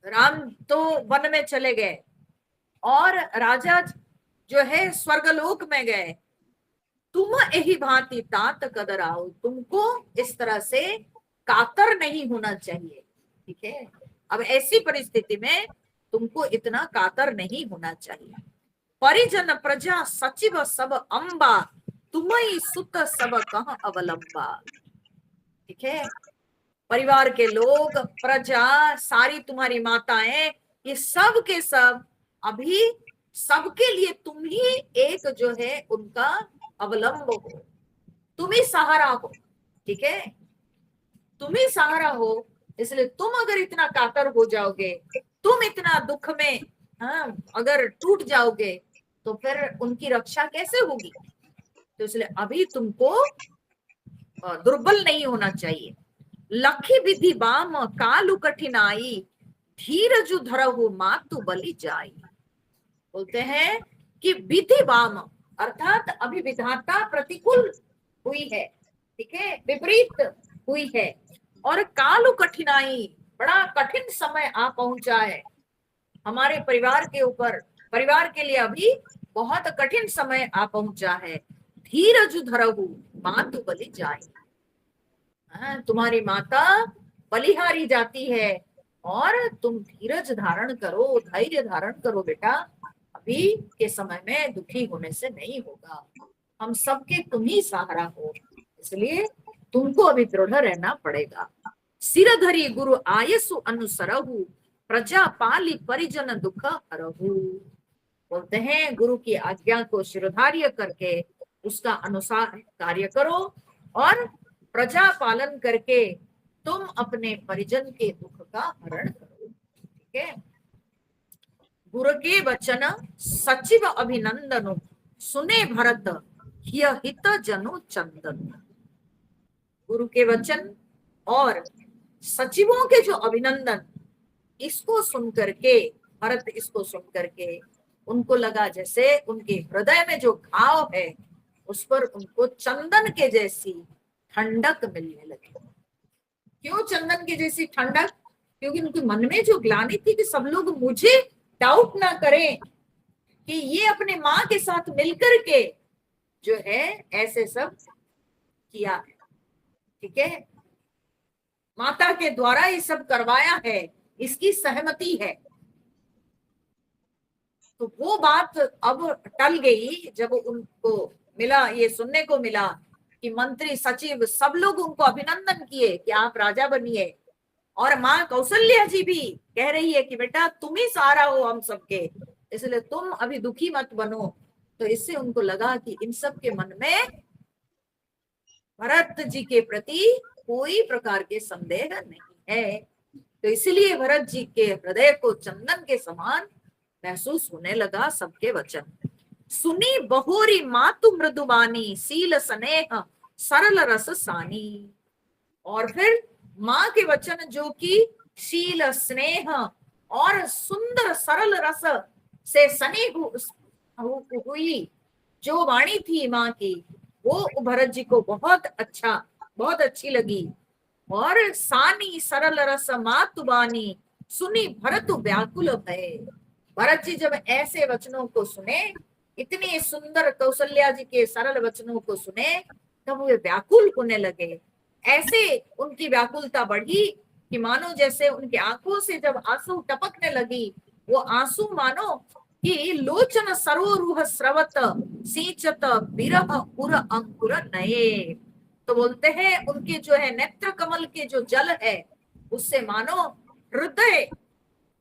राम तो वन में चले गए और राजा जो है स्वर्गलोक में गए। तुम एही भांति तात कद राहु, तुमको इस तरह से कातर नहीं होना चाहिए, ठीक है? अब ऐसी परिस्थिति में तुमको इतना कातर नहीं होना चाहिए। परिजन प्रजा सचिव सब अंबा, तुम्हें सुत सब कहाँ अवलंबा, ठीक है? परिवार के लोग, प्रजा, सारी तुम्हारी माताएं, ये सब के सब अभी सबके लिए तुम ही एक जो है उनका अवलंब हो, तुम ही सहारा हो, ठीक है? तुम ही सहारा हो। इसलिए तुम अगर इतना कातर हो जाओगे, तुम इतना दुख में अगर टूट जाओगे तो फिर उनकी रक्षा कैसे होगी? तो इसलिए अभी तुमको दुर्बल नहीं होना चाहिए। लखी विधि बाम कालु कठिनाई, धीरजु धरहु मातु बलि जाई। बोलते हैं कि विधि बाम अर्थात अभी विधाता प्रतिकूल हुई है, ठीक है, विपरीत हुई है, और कालु कठिनाई बड़ा कठिन समय आ पहुंचा है हमारे परिवार के ऊपर, परिवार के लिए अभी बहुत कठिन समय आ पहुंचा है। धीरजु धरहु मातु बलि जाई। हाँ, तुम्हारी माता बलिहारी जाती है और तुम धीरज धारण करो, धैर्य धारण करो बेटा, अभी के समय में दुखी होने से नहीं होगा, हम सबके तुम ही सहारा हो, इसलिए तुमको अभी दृढ़ रहना पड़ेगा। सिरधरी गुरु आयसु अनुसरहु, प्रजा पाली परिजन दुख हरहु। बोलते हैं गुरु की आज्ञा को शिरोधार्य करके उसका अनुसार कार्य करो और प्रजा पालन करके तुम अपने परिजन के दुख का हरण करो। ठीक है। गुरु के वचन सचिव अभिनंदन, सुने भरत यह हित जनु चंदन। गुरु के वचन और सचिवों के जो अभिनंदन, इसको सुन करके भरत, इसको सुन करके उनको लगा जैसे उनके हृदय में जो घाव है उस पर उनको चंदन के जैसी ठंडक मिलने लगी। क्यों चंदन के जैसी ठंडक? क्योंकि उनके मन में जो ग्लानि थी कि सब लोग मुझे डाउट ना करें कि ये अपने माँ के साथ मिलकर के जो है ऐसे सब किया है। ठीक है, माता के द्वारा ये सब करवाया है, इसकी सहमति है। तो वो बात अब टल गई जब उनको मिला, ये सुनने को मिला कि मंत्री सचिव सब लोग उनको अभिनंदन किए कि आप राजा बनिए, और माँ कौशल्या जी भी कह रही है कि बेटा तुम ही सहारा हो हम सबके, इसलिए तुम अभी दुखी मत बनो। तो इससे उनको लगा कि इन सब के मन में भरत जी के प्रति कोई प्रकार के संदेह नहीं है। तो इसलिए भरत जी के हृदय को चंदन के समान महसूस होने लगा सबके वचन। सुनी बहोरी मातु मृदुबानी, सील स्नेह सरल रस सानी। और फिर माँ के वचन जो कि शील स्नेह और सुंदर सरल रस से सनी हुई जो वाणी थी माँ की, वो भरत जी को बहुत बहुत अच्छी लगी। और सानी सरल रस मातुबानी, सुनी भरत व्याकुल भय। भरत जी जब ऐसे वचनों को सुने, इतने सुंदर कौशल्या जी के सरल वचनों को सुने, तब वे व्याकुल होने लगे। ऐसे उनकी व्याकुलता बढ़ी कि मानो जैसे उनकी आंखों से जब आंसू टपकने लगी, वो आंसू मानो कि लोचन सरोरुह स्रवत, सींचत बिरह उर अंकुर नए। तो बोलते हैं उनके जो है नेत्र कमल के जो जल है, उससे मानो हृदय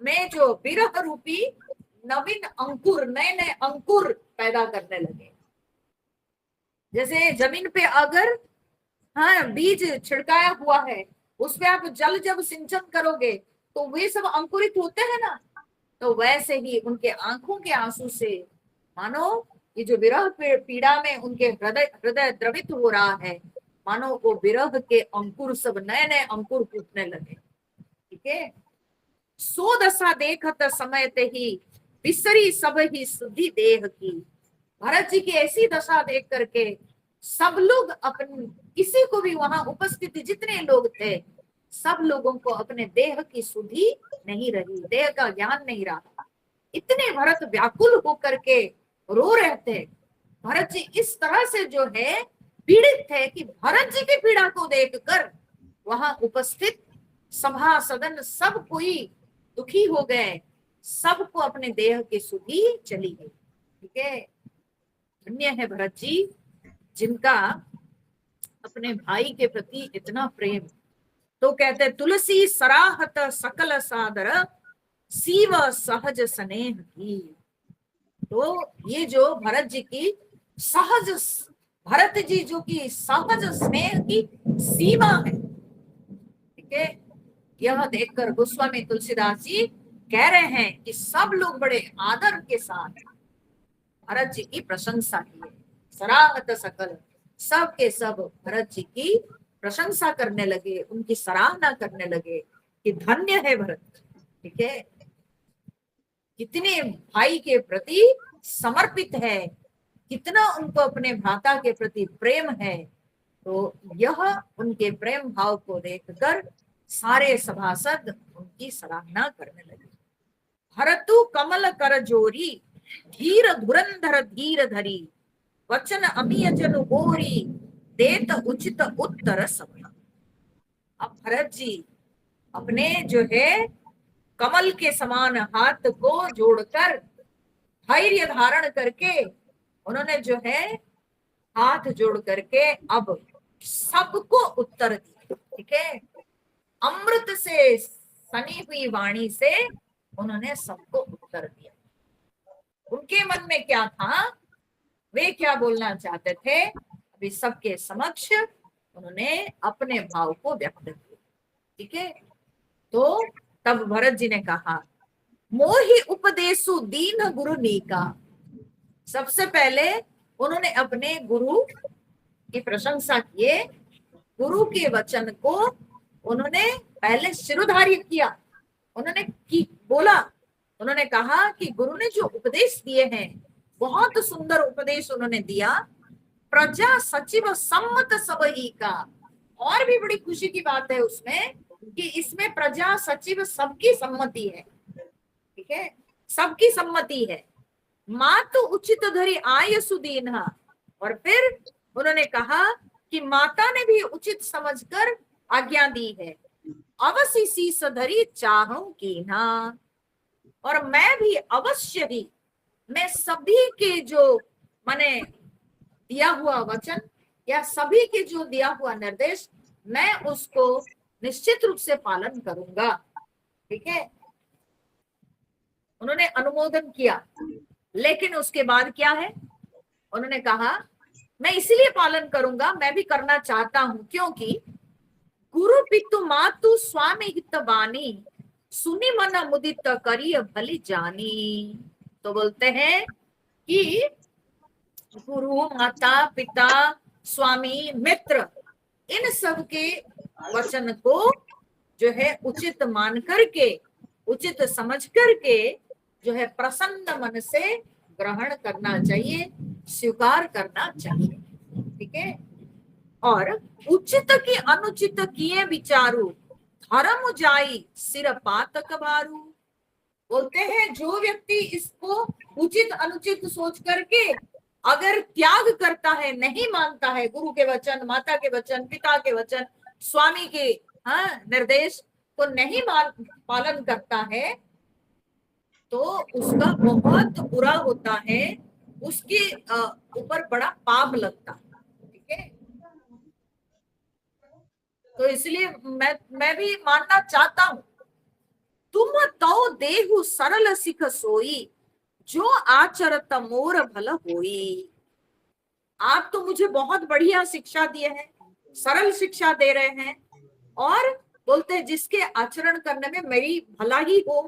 में जो बिरह रूपी नवीन अंकुर, नए नए अंकुर पैदा करने लगे। जैसे जमीन पे अगर बीज छिड़काया हुआ है, उस पे आप जल जब सिंचन करोगे तो वे सब अंकुरित होते हैं ना, तो वैसे ही उनके आंखों के आंसू से मानो ये जो विरह पीड़ा में उनके हृदय हृदय द्रवित हो रहा है, मानो वो विरह के अंकुर सब नए नए अंकुर फूटने लगे। ठीक है। सो दशा देखत समय ते ही बिसरी सब ही सुधि देह की। भरत जी की ऐसी दशा देख करके सब लोग अपने, किसी को भी वहां उपस्थित जितने लोग थे, सब लोगों को अपने देह की सुधि नहीं रही, देह का ज्ञान नहीं रहा। इतने भरत व्याकुल होकर के रो रहे थे। भरत जी इस तरह से जो है पीड़ित थे कि भरत जी की पीड़ा को देखकर वहां उपस्थित सभा सदन सब कोई दुखी हो गए, सबको अपने देह की सुधि चली गई। ठीक है। धन्य है भरत जी जिनका अपने भाई के प्रति इतना प्रेम। तो कहते तुलसी सराहत सकल सादर, सीव सहज स्नेह की। तो ये जो भरत जी की सहज, भरत जी जो की सहज स्नेह की सीमा है। ठीक है। यह देखकर गोस्वामी तुलसीदास जी कह रहे हैं कि सब लोग बड़े आदर के साथ भरत जी की प्रशंसा की। सराहत सकल, सब के सब भरत जी की प्रशंसा करने लगे, उनकी सराहना करने लगे कि धन्य है भरत। ठीक है। कितने भाई के प्रति समर्पित है, कितना उनको अपने भ्राता के प्रति प्रेम है। तो यह उनके प्रेम भाव को देखकर सारे सभासद उनकी सराहना करने लगे। भरतु कमल कर जोरी, धीर धुरंधर धीर धरी, वचन अमिय जन गोरी, देत उचित उत्तर सब। अब भरत जी अपने जो है कमल के समान हाथ को जोड़कर धैर्य धारण करके उन्होंने जो है हाथ जोड़ करके अब सबको उत्तर दिया। ठीक है, अमृत से सनी हुई वाणी से उन्होंने सबको उत्तर दिया। उनके मन में क्या था, वे क्या बोलना चाहते थे, अभी सबके समक्ष उन्होंने अपने भाव को व्यक्त किया। ठीक है, तो तब भरत जी ने कहा, मोहि उपदेशु दीन गुरु नीका। सबसे पहले उन्होंने अपने गुरु की प्रशंसा किए, गुरु के वचन को उन्होंने पहले शिरोधार्य किया। उन्होंने बोला, उन्होंने कहा कि गुरु ने जो उपदेश दिए हैं बहुत सुंदर उपदेश उन्होंने दिया। प्रजा सचिव सम्मत सबही का, और भी बड़ी खुशी की बात है उसमें कि इसमें प्रजा सचिव सबकी सम्मति है। ठीक है, सबकी सम्मति है। मातु उचित धरि आय सुदीन, और फिर उन्होंने कहा कि माता ने भी उचित समझकर आज्ञा दी है। अवश्य शीस धरि चाहूं की ना, और मैं भी अवश्य ही, मैं सभी के जो मैंने दिया हुआ वचन या सभी के जो दिया हुआ निर्देश, मैं उसको निश्चित रूप से पालन करूंगा। ठीक है, उन्होंने अनुमोदन किया, लेकिन उसके बाद क्या है, उन्होंने कहा मैं इसलिए पालन करूंगा, मैं भी करना चाहता हूं, क्योंकि गुरु पितु मातु स्वामी हित बानी, सुनी मन मुदित करिय भली जानी। तो बोलते हैं कि गुरु माता पिता स्वामी मित्र इन सब के वचन को जो है उचित मान करके, उचित समझ करके जो है प्रसन्न मन से ग्रहण करना चाहिए, स्वीकार करना चाहिए। ठीक है, और उचित की अनुचित किए विचारू, धर्म जाई सिर पातक बारू। बोलते हैं जो व्यक्ति इसको उचित अनुचित सोच करके अगर त्याग करता है, नहीं मानता है, गुरु के वचन, माता के वचन, पिता के वचन, स्वामी के निर्देश को नहीं पालन करता है, तो उसका बहुत बुरा होता है, उसके ऊपर बड़ा पाप लगता है। ठीक है, तो इसलिए मैं भी मानना चाहता हूं, तुम तो देहु सरल सिख सोई, जो आचरत मोर भल होई। आप तो मुझे बहुत बढ़िया शिक्षा दिए हैं, सरल शिक्षा दे रहे हैं, और बोलते हैं जिसके आचरण करने में मेरी भला ही हो।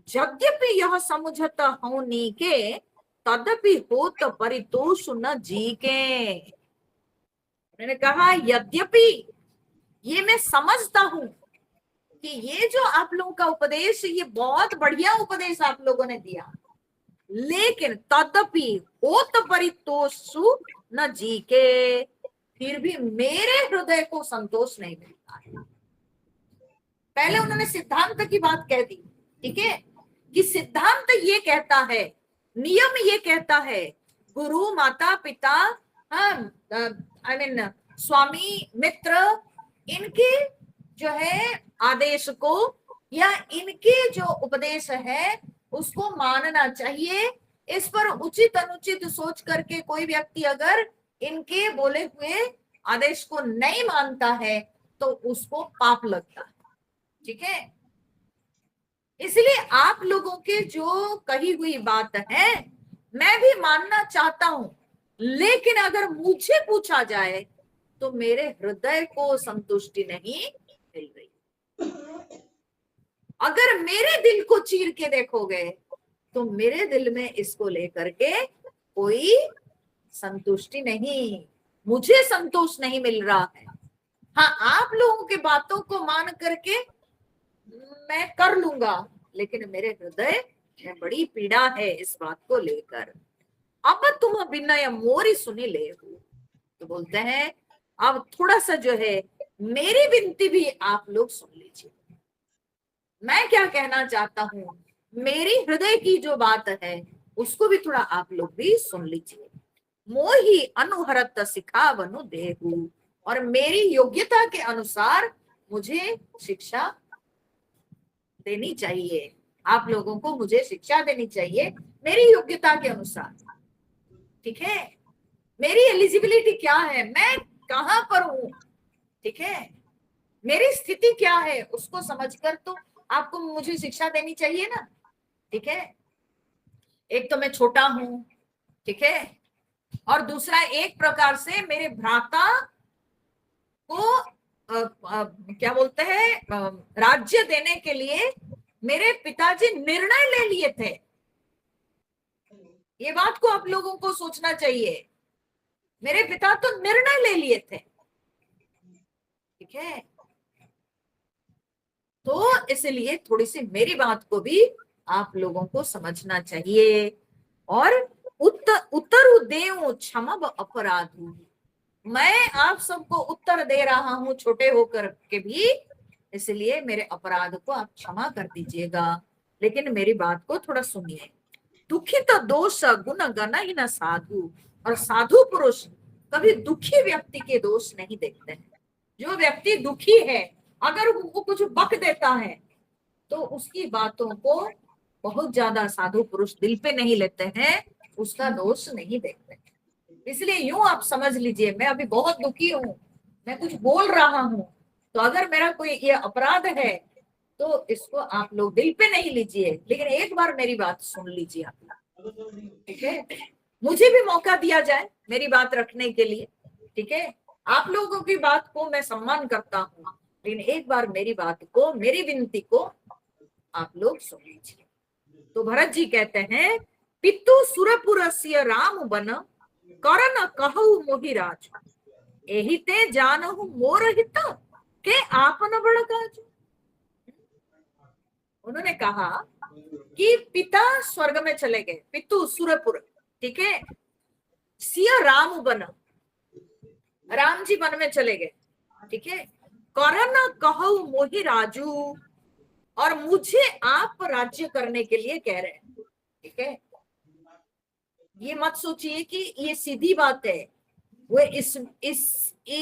यद्यपि यह समझत हूं नीके, तदपि होत परितोष न जी के। उन्होंने कहा यद्यपि ये मैं समझता हूं कि ये जो आप लोगों का उपदेश, ये बहुत बढ़िया उपदेश आप लोगों ने दिया, लेकिन तदपि होत परितोषु न जी के, फिर भी मेरे हृदय को संतोष नहीं मिलता है। पहले उन्होंने सिद्धांत की बात कह दी। ठीक है, कि सिद्धांत ये कहता है, नियम ये कहता है, गुरु माता पिता आई मीन स्वामी मित्र, इनके जो है आदेश को या इनके जो उपदेश है उसको मानना चाहिए। इस पर उचित अनुचित सोच करके कोई व्यक्ति अगर इनके बोले हुए आदेश को नहीं मानता है तो उसको पाप लगता है। ठीक है, इसलिए आप लोगों के जो कही हुई बात है मैं भी मानना चाहता हूं, लेकिन अगर मुझे पूछा जाए तो मेरे हृदय को संतुष्टि नहीं मिल रही। अगर मेरे दिल को चीर के देखोगे तो मेरे दिल में इसको लेकर के कोई संतुष्टि नहीं, मुझे संतोष नहीं मिल रहा है। हाँ, आप लोगों की बातों को मान करके मैं कर लूंगा, लेकिन मेरे हृदय में बड़ी पीड़ा है इस बात को लेकर। अब तुम विनय मोरी सुनी ले हो। तो बोलते हैं अब थोड़ा सा जो है मेरी विनती भी आप लोग सुन लीजिए। मैं क्या कहना चाहता हूं, मेरी हृदय की जो बात है उसको भी थोड़ा आप लोग भी सुन लीजिए। मोही अनुहरत सिखावनु देहु, और मेरी योग्यता के अनुसार मुझे शिक्षा देनी चाहिए, आप लोगों को मुझे शिक्षा देनी चाहिए मेरी योग्यता के अनुसार। ठीक है, मेरी एलिजिबिलिटी क्या है, मैं कहां पर हूं, ठीक है, मेरी स्थिति क्या है, उसको समझकर तो आपको मुझे शिक्षा देनी चाहिए ना। ठीक है, एक तो मैं छोटा हूं, ठीक है, और दूसरा एक प्रकार से मेरे भ्राता को क्या बोलते हैं, राज्य देने के लिए मेरे पिताजी निर्णय ले लिए थे। ये बात को आप लोगों को सोचना चाहिए, मेरे पिता तो निर्णय ले लिए थे। ठीक है, तो इसलिए थोड़ी सी मेरी बात को भी आप लोगों को समझना चाहिए। और उत्तर देव क्षमा अपराधु, मैं आप सबको उत्तर दे रहा हूं छोटे होकर के भी, इसलिए मेरे अपराध को आप क्षमा कर दीजिएगा। लेकिन मेरी बात को थोड़ा सुनिए। दुखित दोष गुण गण ही न साधु, और साधु पुरुष कभी दुखी व्यक्ति के दोष नहीं देखते हैं। जो व्यक्ति दुखी है, अगर वो कुछ बक देता है तो उसकी बातों को बहुत ज्यादा साधु पुरुष दिल पे नहीं लेते हैं, उसका दोष नहीं देखते। इसलिए यूं आप समझ लीजिए, मैं अभी बहुत दुखी हूं, मैं कुछ बोल रहा हूं, तो अगर मेरा कोई ये अपराध है तो इसको आप लोग दिल पे नहीं लीजिए, लेकिन एक बार मेरी बात सुन लीजिए आप। ठीक है, मुझे भी मौका दिया जाए मेरी बात रखने के लिए। ठीक है, आप लोगों की बात को मैं सम्मान करता हूँ, लेकिन एक बार मेरी बात को, मेरी विनती को आप लोग सुन लीजिए। तो भरत जी कहते हैं, पितु सुरपुरस्य राम बन करन कहु मोहिराज, एहि ते जानहु मोर हित के आपन बड़ काज। उन्होंने कहा कि पिता स्वर्ग में चले गए, पितु सुरपुर, ठीक है, सिया राम बन, राम जी वन में चले गए। ठीक है, करन कहु मोहि राजू, और मुझे आप राज्य करने के लिए कह रहे हैं। ठीक है, ये मत सोचिए कि ये सीधी बात है, वो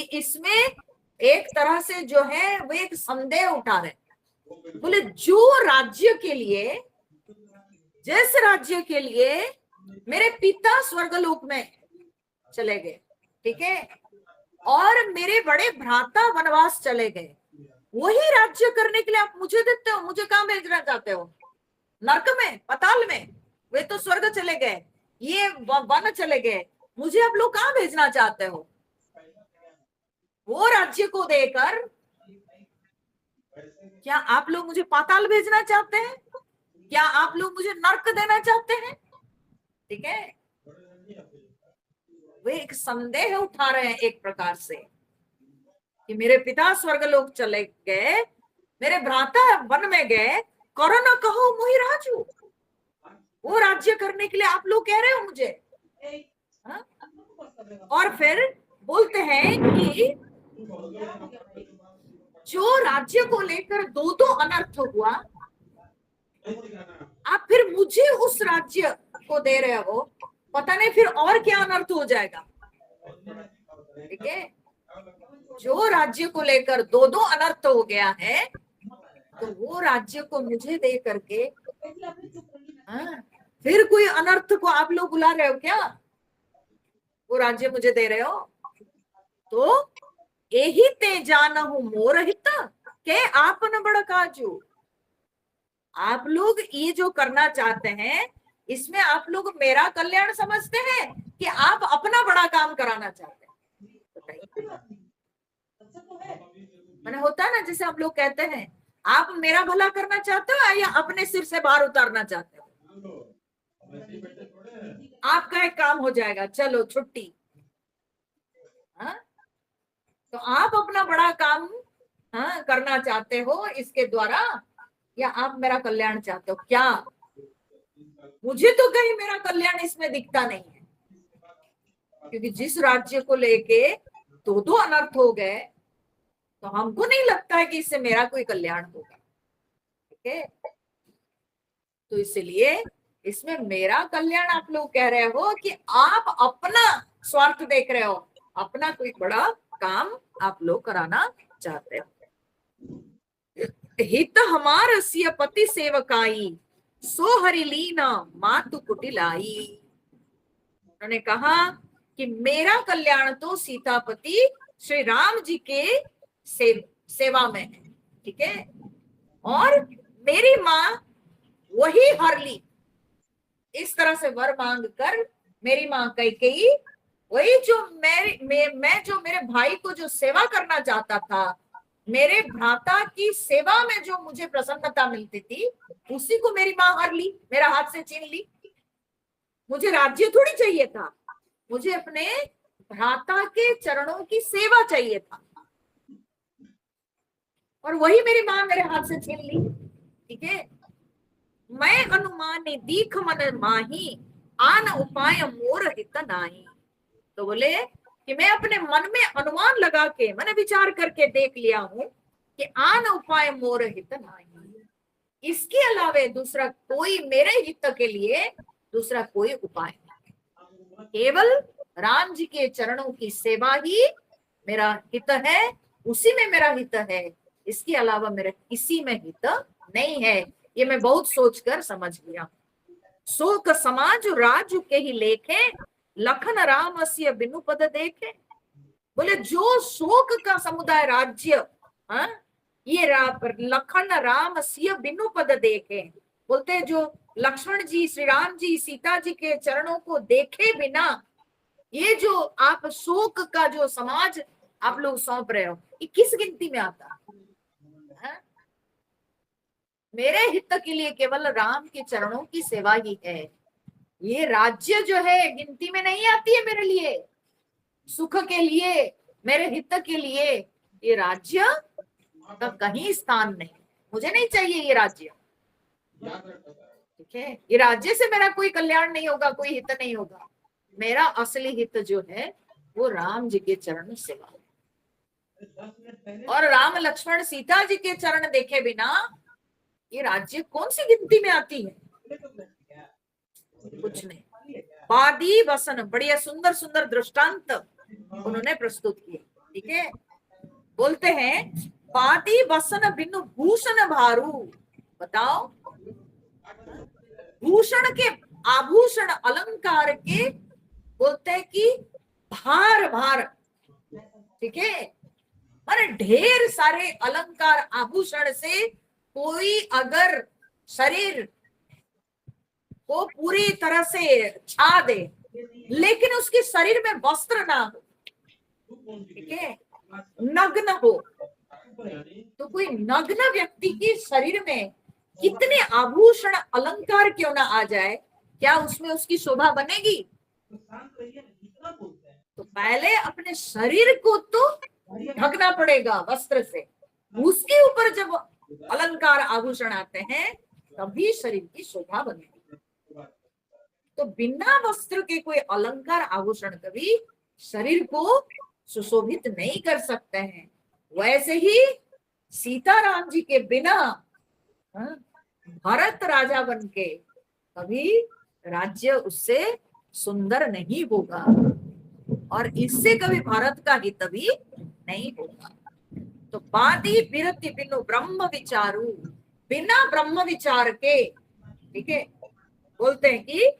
इसमें एक तरह से जो है वो एक संदेह उठा रहे। बोले जो राज्य के लिए, जिस राज्य के लिए मेरे पिता स्वर्गलोक में चले गए, ठीक है, और मेरे बड़े भ्राता वनवास चले गए, वही राज्य करने के लिए आप मुझे देते हो। मुझे कहां भेजना चाहते हो, नरक में, पताल में? वे तो स्वर्ग चले गए, ये वन चले गए, मुझे आप लोग कहां भेजना चाहते हो? वो राज्य को देकर क्या आप लोग मुझे पाताल भेजना चाहते हैं? क्या आप लोग मुझे नरक देना चाहते हैं? ठीक है, वे एक संदेह उठा रहे हैं एक प्रकार से कि मेरे पिता स्वर्गलोक चले गए, मेरे भ्राता वन में गए, करो न कहो मोहि राजू, वो राज्य करने के लिए आप लोग कह रहे हो मुझे। हा? और फिर बोलते हैं कि जो राज्य को लेकर दो दो अनर्थ हुआ, आप फिर मुझे उस राज्य को दे रहे हो, पता नहीं फिर और क्या अनर्थ हो जाएगा। ठीक है, जो राज्य को लेकर दो दो अनर्थ हो गया है, तो वो राज्य को मुझे दे करके फिर कोई अनर्थ को आप लोग बुला रहे हो क्या? वो राज्य मुझे दे रहे हो तो एही ते जानहु मोर हित के आपन बड़ काजू। आप लोग ये जो करना चाहते हैं, इसमें आप लोग मेरा कल्याण समझते हैं कि आप अपना बड़ा काम कराना चाहते हैं? बताइए। मैंने होता है ना, जैसे हम लोग कहते हैं, आप मेरा भला करना चाहते हो या अपने सिर से बाहर उतारना चाहते हो? आपका एक काम हो जाएगा, चलो छुट्टी। हाँ, तो आप अपना बड़ा काम करना चाहते हो इसके द्वारा, या आप मेरा कल्याण चाहते हो क्या? मुझे तो कहीं मेरा कल्याण इसमें दिखता नहीं है, क्योंकि जिस राज्य को लेके दो दो अनर्थ हो गए, तो हमको नहीं लगता है कि इससे मेरा कोई कल्याण होगा। ठीक है, तो इसलिए इसमें मेरा कल्याण आप लोग कह रहे हो कि आप अपना स्वार्थ देख रहे हो, अपना कोई बड़ा काम आप लोग कराना चाहते हो। हित हमार सिय पति सेवकाई, सो हरि लीना मातु कुटिलाई। उन्होंने कहा कि मेरा कल्याण तो सीतापति श्री राम जी के सेवा में है, ठीक है, और मेरी माँ वही हर ली। इस तरह से वर मांग कर मेरी माँ कैकेयी वही जो मैं जो मेरे भाई को जो सेवा करना चाहता था, मेरे भ्राता की सेवा में जो मुझे प्रसन्नता मिलती थी, उसी को मेरी माँ हर ली, मेरा हाथ से छीन ली। मुझे राज्य थोड़ी चाहिए था, मुझे अपने भ्राता के चरणों की सेवा चाहिए था, और वही मेरी माँ मेरे हाथ से छीन ली। ठीक है, मैं अनुमानी दीख मन माही, आन उपाय मोर हित नाही। तो बोले कि मैं अपने मन में अनुमान लगा के, मैंने विचार करके देख लिया हूं कि आन उपाय मोर हित नाही, इसके अलावे दूसरा कोई मेरे हित के लिए दूसरा कोई उपाय नहीं, केवल राम जी के चरणों की सेवा ही मेरा हित है, उसी में मेरा हित है, इसके अलावा मेरा किसी में हित नहीं है। ये मैं बहुत सोचकर समझ लिया। शोक समाज राजू के ही लेखे, लखन राम अस्य बिनु पद देखे। बोले जो शोक का समुदाय राज्य, ये लखन राम अस्य बिनु पद देखे, बोलते जो लक्ष्मण जी, श्री राम जी, सीता जी के चरणों को देखे बिना ये जो आप शोक का जो समाज आप लोग सौंप रहे हो, ये किस गिनती में आता है? मेरे हित के लिए केवल राम के चरणों की सेवा ही है। ये राज्य जो है गिनती में नहीं आती है मेरे लिए, सुख के लिए, मेरे हित के लिए ये राज्य का कहीं स्थान नहीं, मुझे नहीं चाहिए ये राज्य। ठीक है, ये राज्य से मेरा कोई कल्याण नहीं होगा, कोई हित नहीं होगा। मेरा असली हित जो है वो राम जी के चरण सेवा, और राम लक्ष्मण सीता जी के चरण देखे बिना ये राज्य कौन सी गिनती में आती है? कुछ नहीं। पादी वसन, बढ़िया सुंदर सुंदर दृष्टांत उन्होंने प्रस्तुत किए। ठीक है, बोलते हैं पादी वसन बिनु भूषण भारू। बताओ, भूषण के, आभूषण अलंकार के बोलते हैं कि भार भार, ठीक है, माने ढेर सारे अलंकार आभूषण से कोई अगर शरीर को पूरी तरह से छा दे, लेकिन उसके शरीर में वस्त्र ना हो, ठीक है, नग्न हो, तो कोई नग्न व्यक्ति के शरीर में कितने आभूषण अलंकार क्यों ना आ जाए, क्या उसमें उसकी शोभा बनेगी? तो पहले अपने शरीर को तो ढकना पड़ेगा वस्त्र से, उसके ऊपर जब अलंकार आभूषण आते हैं तभी शरीर की शोभा बनेगी। तो बिना वस्त्र के कोई अलंकार आभूषण कभी शरीर को सुशोभित नहीं कर सकते हैं। वैसे ही सीताराम जी के बिना भरत राजा बन के कभी राज्य उससे सुंदर नहीं होगा, और इससे कभी भारत का हित भी नहीं होगा। तो बादी बिरति बिनु ब्रह्म विचारू, बिना ब्रह्म विचार के, ठीक है, बोलते हैं कि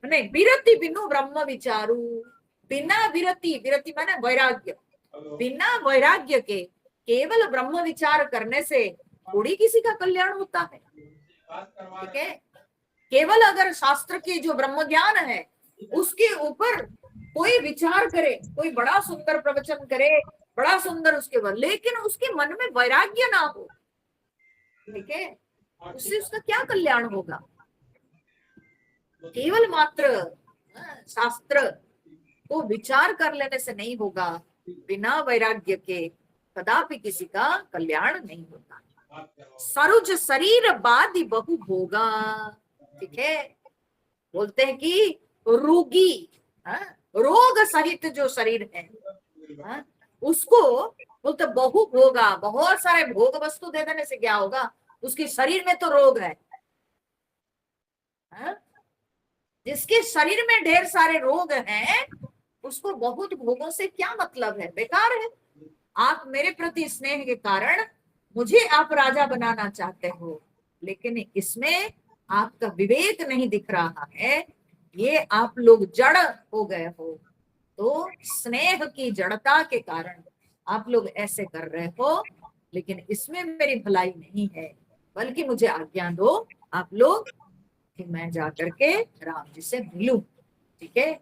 नहीं, बिरति बिनु ब्रह्म विचारू, बिना विरति, विरति माने वैराग्य, बिना वैराग्य के केवल ब्रह्म विचार करने से थोड़ी किसी का कल्याण होता है। ठीक है, केवल अगर शास्त्र की जो ब्रह्म ज्ञान है उसके ऊपर कोई विचार करे, कोई बड़ा सुंदर प्रवचन करे, बड़ा सुंदर उसके बाद, लेकिन उसके मन में वैराग्य ना हो, ठीक है, उससे उसका क्या कल्याण होगा? केवल मात्र शास्त्र को विचार कर लेने से नहीं होगा, बिना वैराग्य के कदापि किसी का कल्याण नहीं होता। सरुज शरीर बादी बहु भोगा, ठीक है, बोलते हैं कि रोगी, रोग सहित जो शरीर है उसको बोलते बहु भोगा, बहुत सारे भोग वस्तु दे देने से क्या होगा, उसके शरीर में तो रोग है। जिसके शरीर में ढेर सारे रोग हैं उसको बहुत भोगों से क्या मतलब है, बेकार है। आप मेरे प्रति स्नेह के कारण मुझे आप राजा बनाना चाहते हो, लेकिन इसमें आपका विवेक नहीं दिख रहा है, ये आप लोग जड़ हो गए हो। तो स्नेह की जड़ता के कारण आप लोग ऐसे कर रहे हो, लेकिन इसमें मेरी भलाई नहीं है, बल्कि मुझे आज्ञा दो आप लोग कि मैं जाकर के राम जी से मिलूं। ठीक है,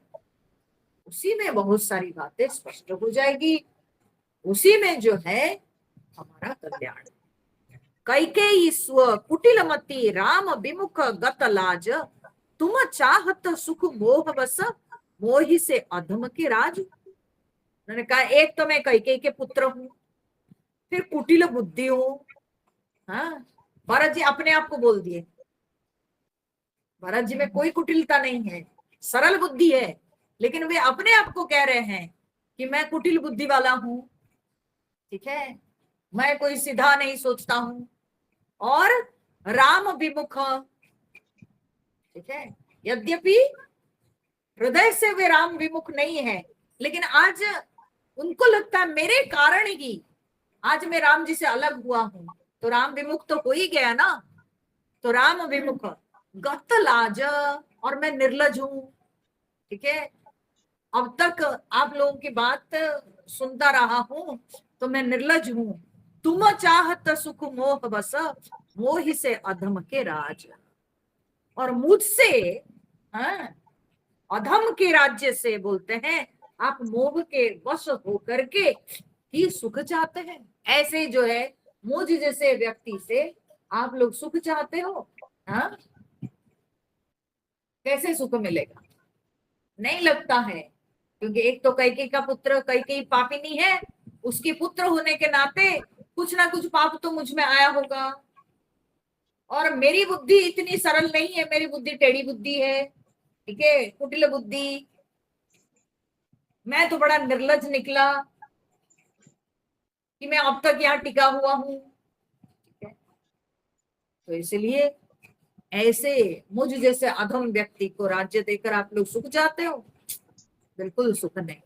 उसी में बहुत सारी बातें स्पष्ट हो जाएगी, उसी में जो है हमारा कल्याण। कैकेयी स्व कुटिलमती राम विमुख गत लाज, तुम चाहत सुख मोह बस मोहि से अधम के राज। उन्होंने कहा एक तो मैं कैकेयी के पुत्र हूं, फिर कुटिल बुद्धि हूं। हाँ, भरत जी अपने आप को बोल दिए, भरत जी में कोई कुटिलता नहीं है, सरल बुद्धि है, लेकिन वे अपने आप को कह रहे हैं कि मैं कुटिल बुद्धि वाला हूं। ठीक है, मैं कोई सीधा नहीं सोचता हूं, और राम विमुख। ठीक है, यद्यपि हृदय से वे राम विमुख नहीं है, लेकिन आज उनको लगता है मेरे कारण ही आज मैं राम जी से अलग हुआ हूं, तो राम विमुख तो हो ही गया ना। तो राम विमुख गत लाज, और मैं निर्लज हूं। ठीक है, अब तक आप लोगों की बात सुनता रहा हूं, तो मैं निर्लज हूं। तुम चाहत सुख मोह बस मोहि से अधम के राज, और मुझसे, हाँ, अधम के राज्य से बोलते हैं आप मोह के वश होकर के ही सुख चाहते हैं। ऐसे जो है मुझ जैसे व्यक्ति से आप लोग सुख चाहते हो, हाँ, कैसे सुख मिलेगा? नहीं लगता है, क्योंकि एक तो कैकेयी का पुत्र, कैकेयी पापिनी है, उसके पुत्र होने के नाते कुछ ना कुछ पाप तो मुझ में आया होगा, और मेरी बुद्धि इतनी सरल नहीं है, मेरी बुद्धि टेढ़ी बुद्धि है। ठीक है, कुटिल बुद्धि, मैं तो बड़ा निर्लज निकला कि मैं अब तक यहाँ टिका हुआ हूं। ठीक है, तो इसलिए ऐसे मुझ जैसे अधम व्यक्ति को राज्य देकर आप लोग सुख चाहते हो? बिल्कुल सुख नहीं।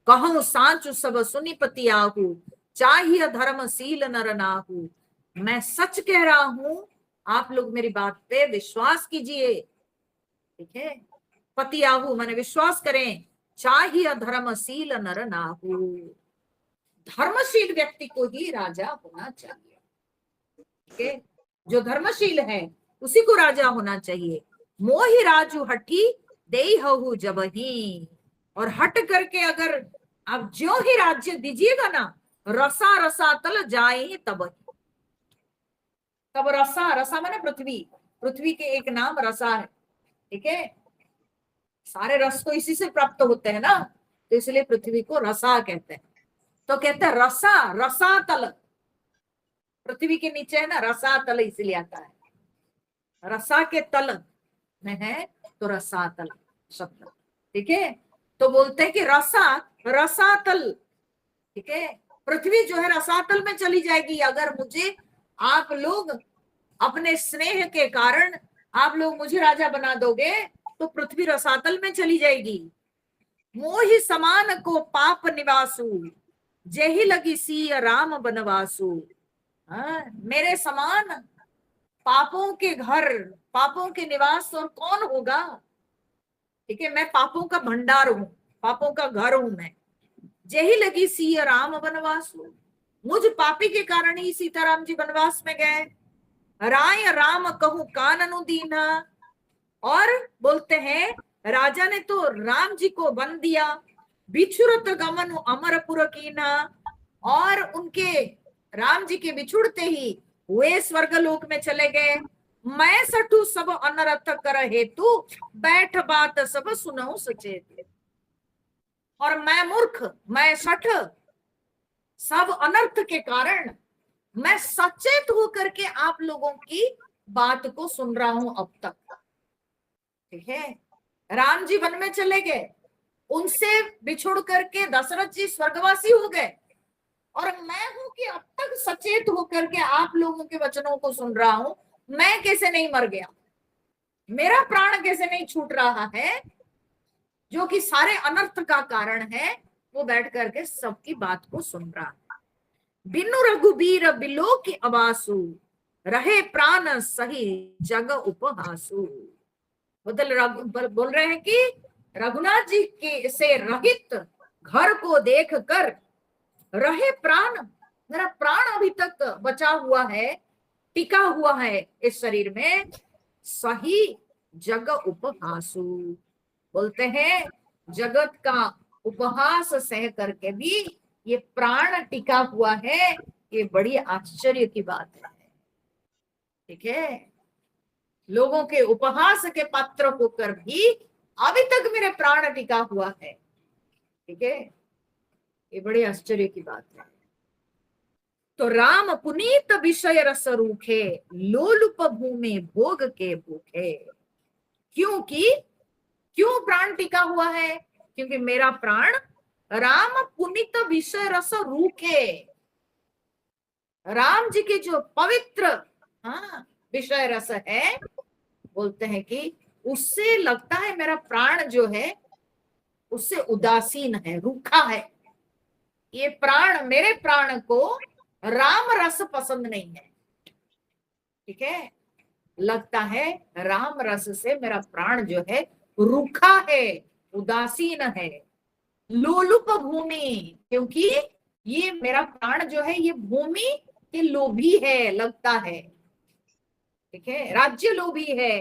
कहूं सांचु सब सुनिपति आहू, चाहिए धर्मशील नर नाहू। मैं सच कह रहा हूं, आप लोग मेरी बात पे विश्वास कीजिए। ठीक है, पति आहू माने विश्वास करें, चाहिए धर्मशील नर नाहू। धर्मशील व्यक्ति को ही राजा होना चाहिए। ठीक है, जो धर्मशील है उसी को राजा होना चाहिए। मोहि राजू हठी देई हहु जबही, और हट करके अगर आप जो ही राज्य दीजिएगा ना, रसा रसा तल जाए तब। तब रसा, रसा माने पृथ्वी, पृथ्वी के एक नाम रसा है। ठीक है, सारे रस तो इसी से प्राप्त होते हैं ना, तो इसलिए पृथ्वी को रसा कहते हैं। तो कहते हैं रसा, रसा तल, पृथ्वी के नीचे है ना, रसा तल इसलिए आता है, रसा के तल में है तो रसातल शब्द। ठीक है, तो बोलते हैं कि रसा, रसातल। ठीक है, पृथ्वी जो है रसातल में चली जाएगी अगर मुझे आप लोग अपने स्नेह के कारण आप लोग मुझे राजा बना दोगे, तो पृथ्वी रसातल में चली जाएगी। मोहि समान को पाप निवासु, जेहि लगी सी राम बनवासु। हाँ, मेरे समान पापों के घर, पापों के निवास और कौन होगा? ठीक है, मैं पापों का भंडार हूं, पापों का घर हूं मैं। जेहि लगी सी राम बनवासु, मुझ पापी के कारण ही सीताराम जी वनवास में गए। राय राम कहूं काननु दीना, और बोलते हैं राजा ने तो राम जी को वन दिया। बिछुरत गमनु अमरपुर कीना, और उनके राम जी के बिछुड़ते ही वे स्वर्गलोक में चले गए। मैं सठू सब अनर्थ कर हेतु, बैठ बात सब सुनऊ सचेत। और मैं मूर्ख, मैं सठ, सब अनर्थ के कारण मैं सचेत होकर के आप लोगों की बात को सुन रहा हूं अब तक। ठीक है, राम जी वन में चले गए, उनसे बिछुड़ करके दशरथ जी स्वर्गवासी हो गए, और मैं हूं कि अब तक सचेत होकर के आप लोगों के वचनों को सुन रहा हूं। मैं कैसे नहीं मर गया, मेरा प्राण कैसे नहीं छूट रहा है? जो कि सारे अनर्थ का कारण है, वो बैठ करके सबकी बात को सुन रहा है। बिनु रघुबीर बिलो की अबासु, रहे प्राण सही जग उपहासु। बोल रहे हैं कि रघुनाथ जी के से रहित घर को देख कर रहे प्राण, मेरा प्राण अभी तक बचा हुआ है, टिका हुआ है इस शरीर में, सही जग उपहासु, बोलते हैं जगत का उपहास सह करके भी ये प्राण टिका हुआ है, ये बड़ी आश्चर्य की बात है। ठीक है, लोगों के उपहास के पात्र होकर भी अभी तक मेरे प्राण टिका हुआ है। ठीक है, ये बड़ी आश्चर्य की बात है। तो राम पुनीत विषय रस रूखे, लोलुप भूमि भोग के भूखे। क्योंकि क्यों प्राण टिका हुआ है? क्योंकि मेरा प्राण राम पुनीत विषय रस रूखे, राम जी के जो पवित्र विषय रस है, बोलते हैं कि उससे लगता है मेरा प्राण जो है उससे उदासीन है, रूखा है। ये प्राण, मेरे प्राण को राम रस पसंद नहीं है। ठीक है, लगता है राम रस से मेरा प्राण जो है रूखा है, उदासीन है। लोलुप भूमि, क्योंकि ये मेरा प्राण जो है ये भूमि के लोभी है, लगता है। ठीक है, राज्य लोभी है,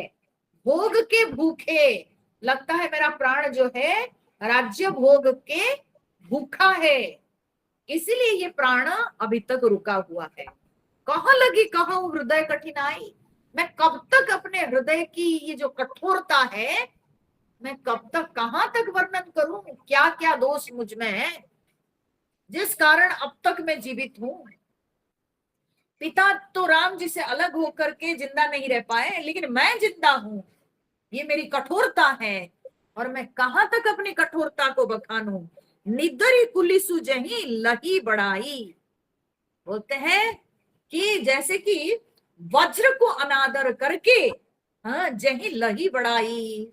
भोग के भूखे, लगता है मेरा प्राण जो है राज्य भोग के भूखा है, इसलिए ये प्राण अभी तक रुका हुआ है। कहाँ लगी कहाँ हृदय कठिनाई, मैं कब तक अपने हृदय की ये जो कठोरता है, मैं कब तक कहाँ तक वर्णन करूं, क्या क्या दोष मुझ में है जिस कारण अब तक मैं जीवित हूं। पिता तो राम जी से अलग होकर के जिंदा नहीं रह पाए, लेकिन मैं जिंदा हूं, ये मेरी कठोरता है, और मैं कहां तक अपनी कठोरता को बखानूं। निदरी पुलिसु जही लही बढ़ाई, बोलते हैं कि जैसे कि वज्र को अनादर करके जही लही बढ़ाई,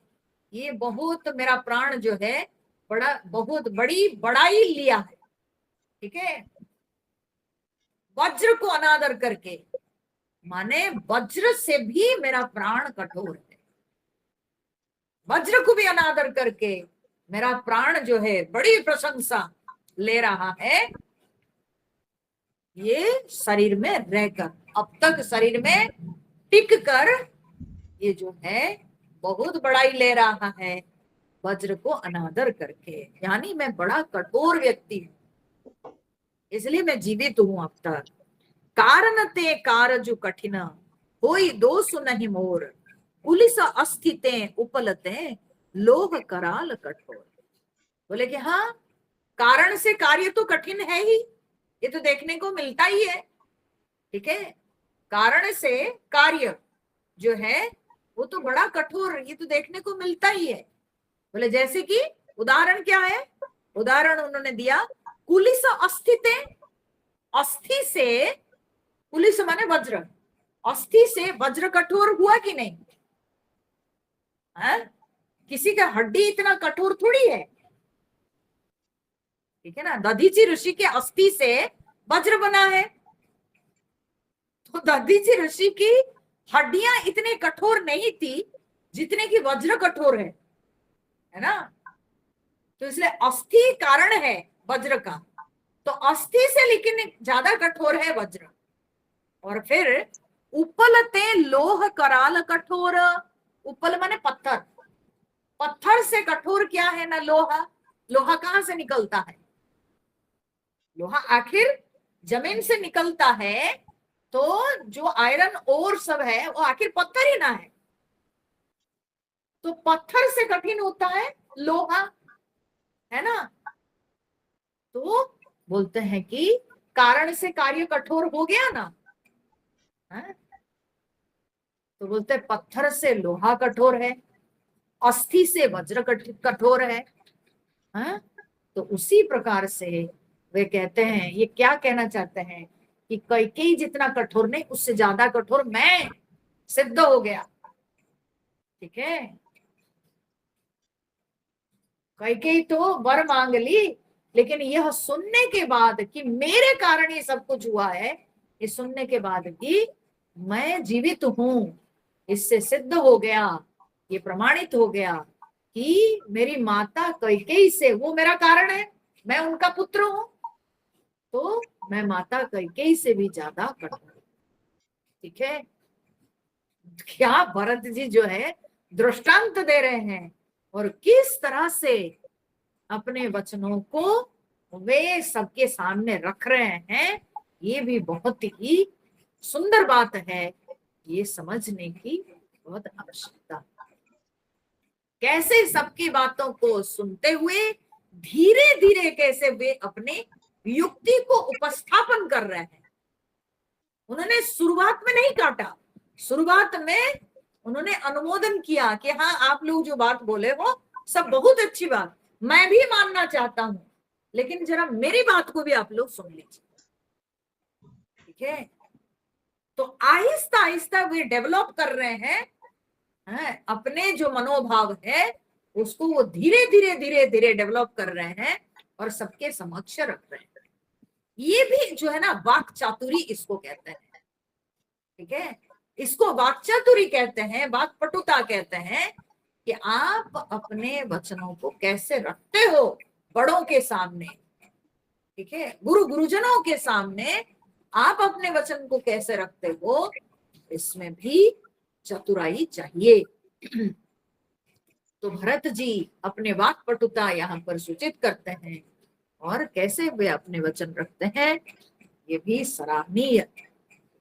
ये बहुत मेरा प्राण जो है बड़ा, बहुत बड़ी बड़ाई लिया है। ठीक है, वज्र को अनादर करके, माने वज्र से भी मेरा प्राण कठोर है, वज्र को भी अनादर करके मेरा प्राण जो है बड़ी प्रशंसा ले रहा है, ये शरीर में रहकर, अब तक शरीर में टिक कर ये जो है बहुत बड़ाई ले रहा है, वज्र को अनादर करके। यानी मैं बड़ा कठोर व्यक्ति हूं, इसलिए मैं जीवित हूं अब तक। कारण ते कारजु कठिन, कोई दोष नहीं मोर, पुलिस अस्थिते उपलते, लोह कराल कठोर। बोले कि हाँ, कारण से कार्य तो कठिन है ही, ये तो देखने को मिलता ही है। ठीक है, कारण से कार्य जो है वो तो बड़ा कठोर, ये तो देखने को मिलता ही है। बोले जैसे कि उदाहरण क्या है? उदाहरण उन्होंने दिया, कुलिस अस्थिते, अस्थि से, कुलिस माने वज्र, अस्थि से वज्र कठोर हुआ कि नहीं? है? किसी का हड्डी इतना कठोर थोड़ी है। ठीक है ना, दधीची ऋषि के अस्थि से वज्र बना है, तो दधीची ऋषि की हड्डियां इतने कठोर नहीं थी जितने की वज्र कठोर है ना। तो इसलिए अस्थि कारण है वज्र का, तो अस्थि से लेकिन ज्यादा कठोर है वज्र। और फिर उपलते लोह कराल कठोर, उपल माने पत्थर, पत्थर से कठोर क्या है ना लोहा। लोहा कहां से निकलता है? लोहा आखिर जमीन से निकलता है, तो जो आयरन और सब है वो आखिर पत्थर ही ना है, तो पत्थर से कठिन होता है लोहा, है ना। तो बोलते हैं कि कारण से कार्य कठोर हो गया ना, है? तो बोलते हैं पत्थर से लोहा कठोर है, अस्थि से वज्र कठोर है। तो उसी प्रकार से वे कहते हैं, ये क्या कहना चाहते हैं कि कैकेयी जितना कठोर नहीं, उससे ज्यादा कठोर मैं सिद्ध हो गया। ठीक है, कैकेयी तो वर मांग ली, लेकिन यह सुनने के बाद कि मेरे कारण ये सब कुछ हुआ है, ये सुनने के बाद भी मैं जीवित हूं, इससे सिद्ध हो गया, ये प्रमाणित हो गया कि मेरी माता कैकेयी से, वो मेरा कारण है, मैं उनका पुत्र हूं, तो मैं माता कैकेयी से भी ज्यादा कठोर हूं। ठीक है, क्या भरत जी जो है दृष्टांत दे रहे हैं और किस तरह से अपने वचनों को वे सबके सामने रख रहे हैं, ये भी बहुत ही सुंदर बात है। ये समझने की बहुत आवश्यकता, कैसे सबकी बातों को सुनते हुए धीरे धीरे कैसे वे अपने युक्ति को उपस्थापन कर रहे हैं। उन्होंने शुरुआत में नहीं काटा, शुरुआत में उन्होंने अनुमोदन किया कि हाँ आप लोग जो बात बोले वो सब बहुत अच्छी बात, मैं भी मानना चाहता हूं, लेकिन जरा मेरी बात को भी आप लोग सुन लीजिए। ठीक है, तो आहिस्ता आहिस्ता वे डेवलप कर रहे हैं, अपने जो मनोभाव है उसको वो धीरे धीरे धीरे धीरे डेवलप कर रहे हैं और सबके समक्ष रख रहे हैं। ये भी जो है ना वाक चातुरी इसको कहते हैं। ठीक है, इसको वाक चातुरी कहते हैं, वाक पटुता कहते हैं कि आप अपने वचनों को कैसे रखते हो बड़ों के सामने। ठीक है, गुरुजनों के सामने आप अपने वचन को कैसे रखते हो, इसमें भी चतुराई चाहिए। तो भरत जी अपने वाक पटुता यहाँ पर सूचित करते हैं और कैसे वे अपने वचन रखते हैं, ये भी सराहनीय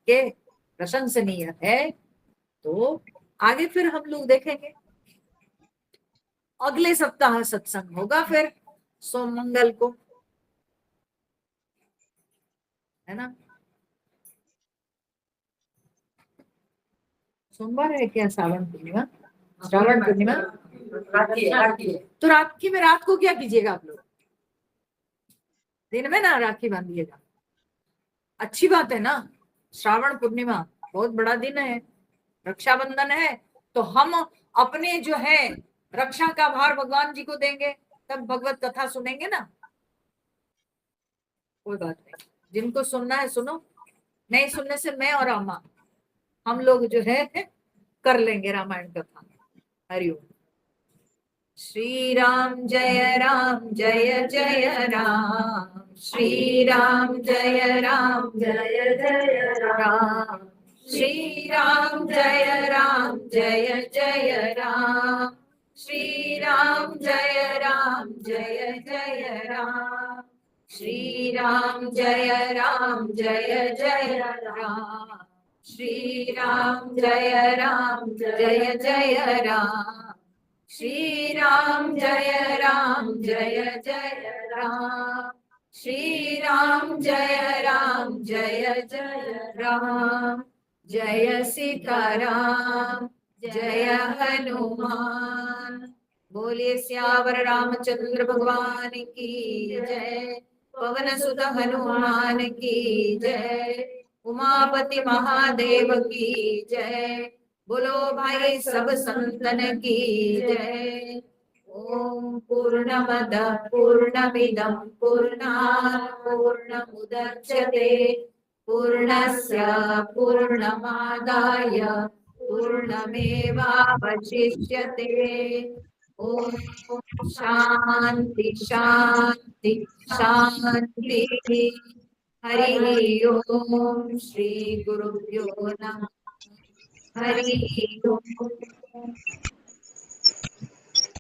के प्रशंसनीय है। तो आगे फिर हम लोग देखेंगे, अगले सप्ताह सत्संग होगा फिर सोम मंगल को, है ना? सोमवार है क्या? श्रावण पूर्णिमा, श्रावण पूर्णिमा तो राखी में रात को क्या कीजिएगा आप लोग? दिन में ना राखी बांधिएगा, अच्छी बात है ना। श्रावण पूर्णिमा बहुत बड़ा दिन है, रक्षाबंधन है, तो हम अपने जो है रक्षा का भार भगवान जी को देंगे, तब भगवत कथा सुनेंगे ना। कोई बात नहीं, जिनको सुनना है सुनो, नहीं सुनने से मैं और अम्मा हम लोग जो है कर लेंगे रामायण कथा। हरिओम। श्री राम जय जय राम, श्री राम जय जय राम, श्री राम जय जय राम, श्री राम जय जय राम, श्री राम जय जय राम, श्री राम जय जय राम, श्री राम जय जय राम, श्री राम जय जय राम, जय सीताराम जय हनुमान, बोले सियावर रामचंद्र भगवान की जय, पवन सुत हनुमान की जय, उमापति महादेव की जय, बोलो भाई सब संतन की जय। ओम पूर्णमद पूर्णमिदं पूर्णात् पूर्णमुदच्यते पूर्णस्य पूर्णमादाय पूर्णमेवावशिष्यते। ओम शांति शांति शांति। हरि ओम। श्री गुरुभ्यो नमः। हरि ओम।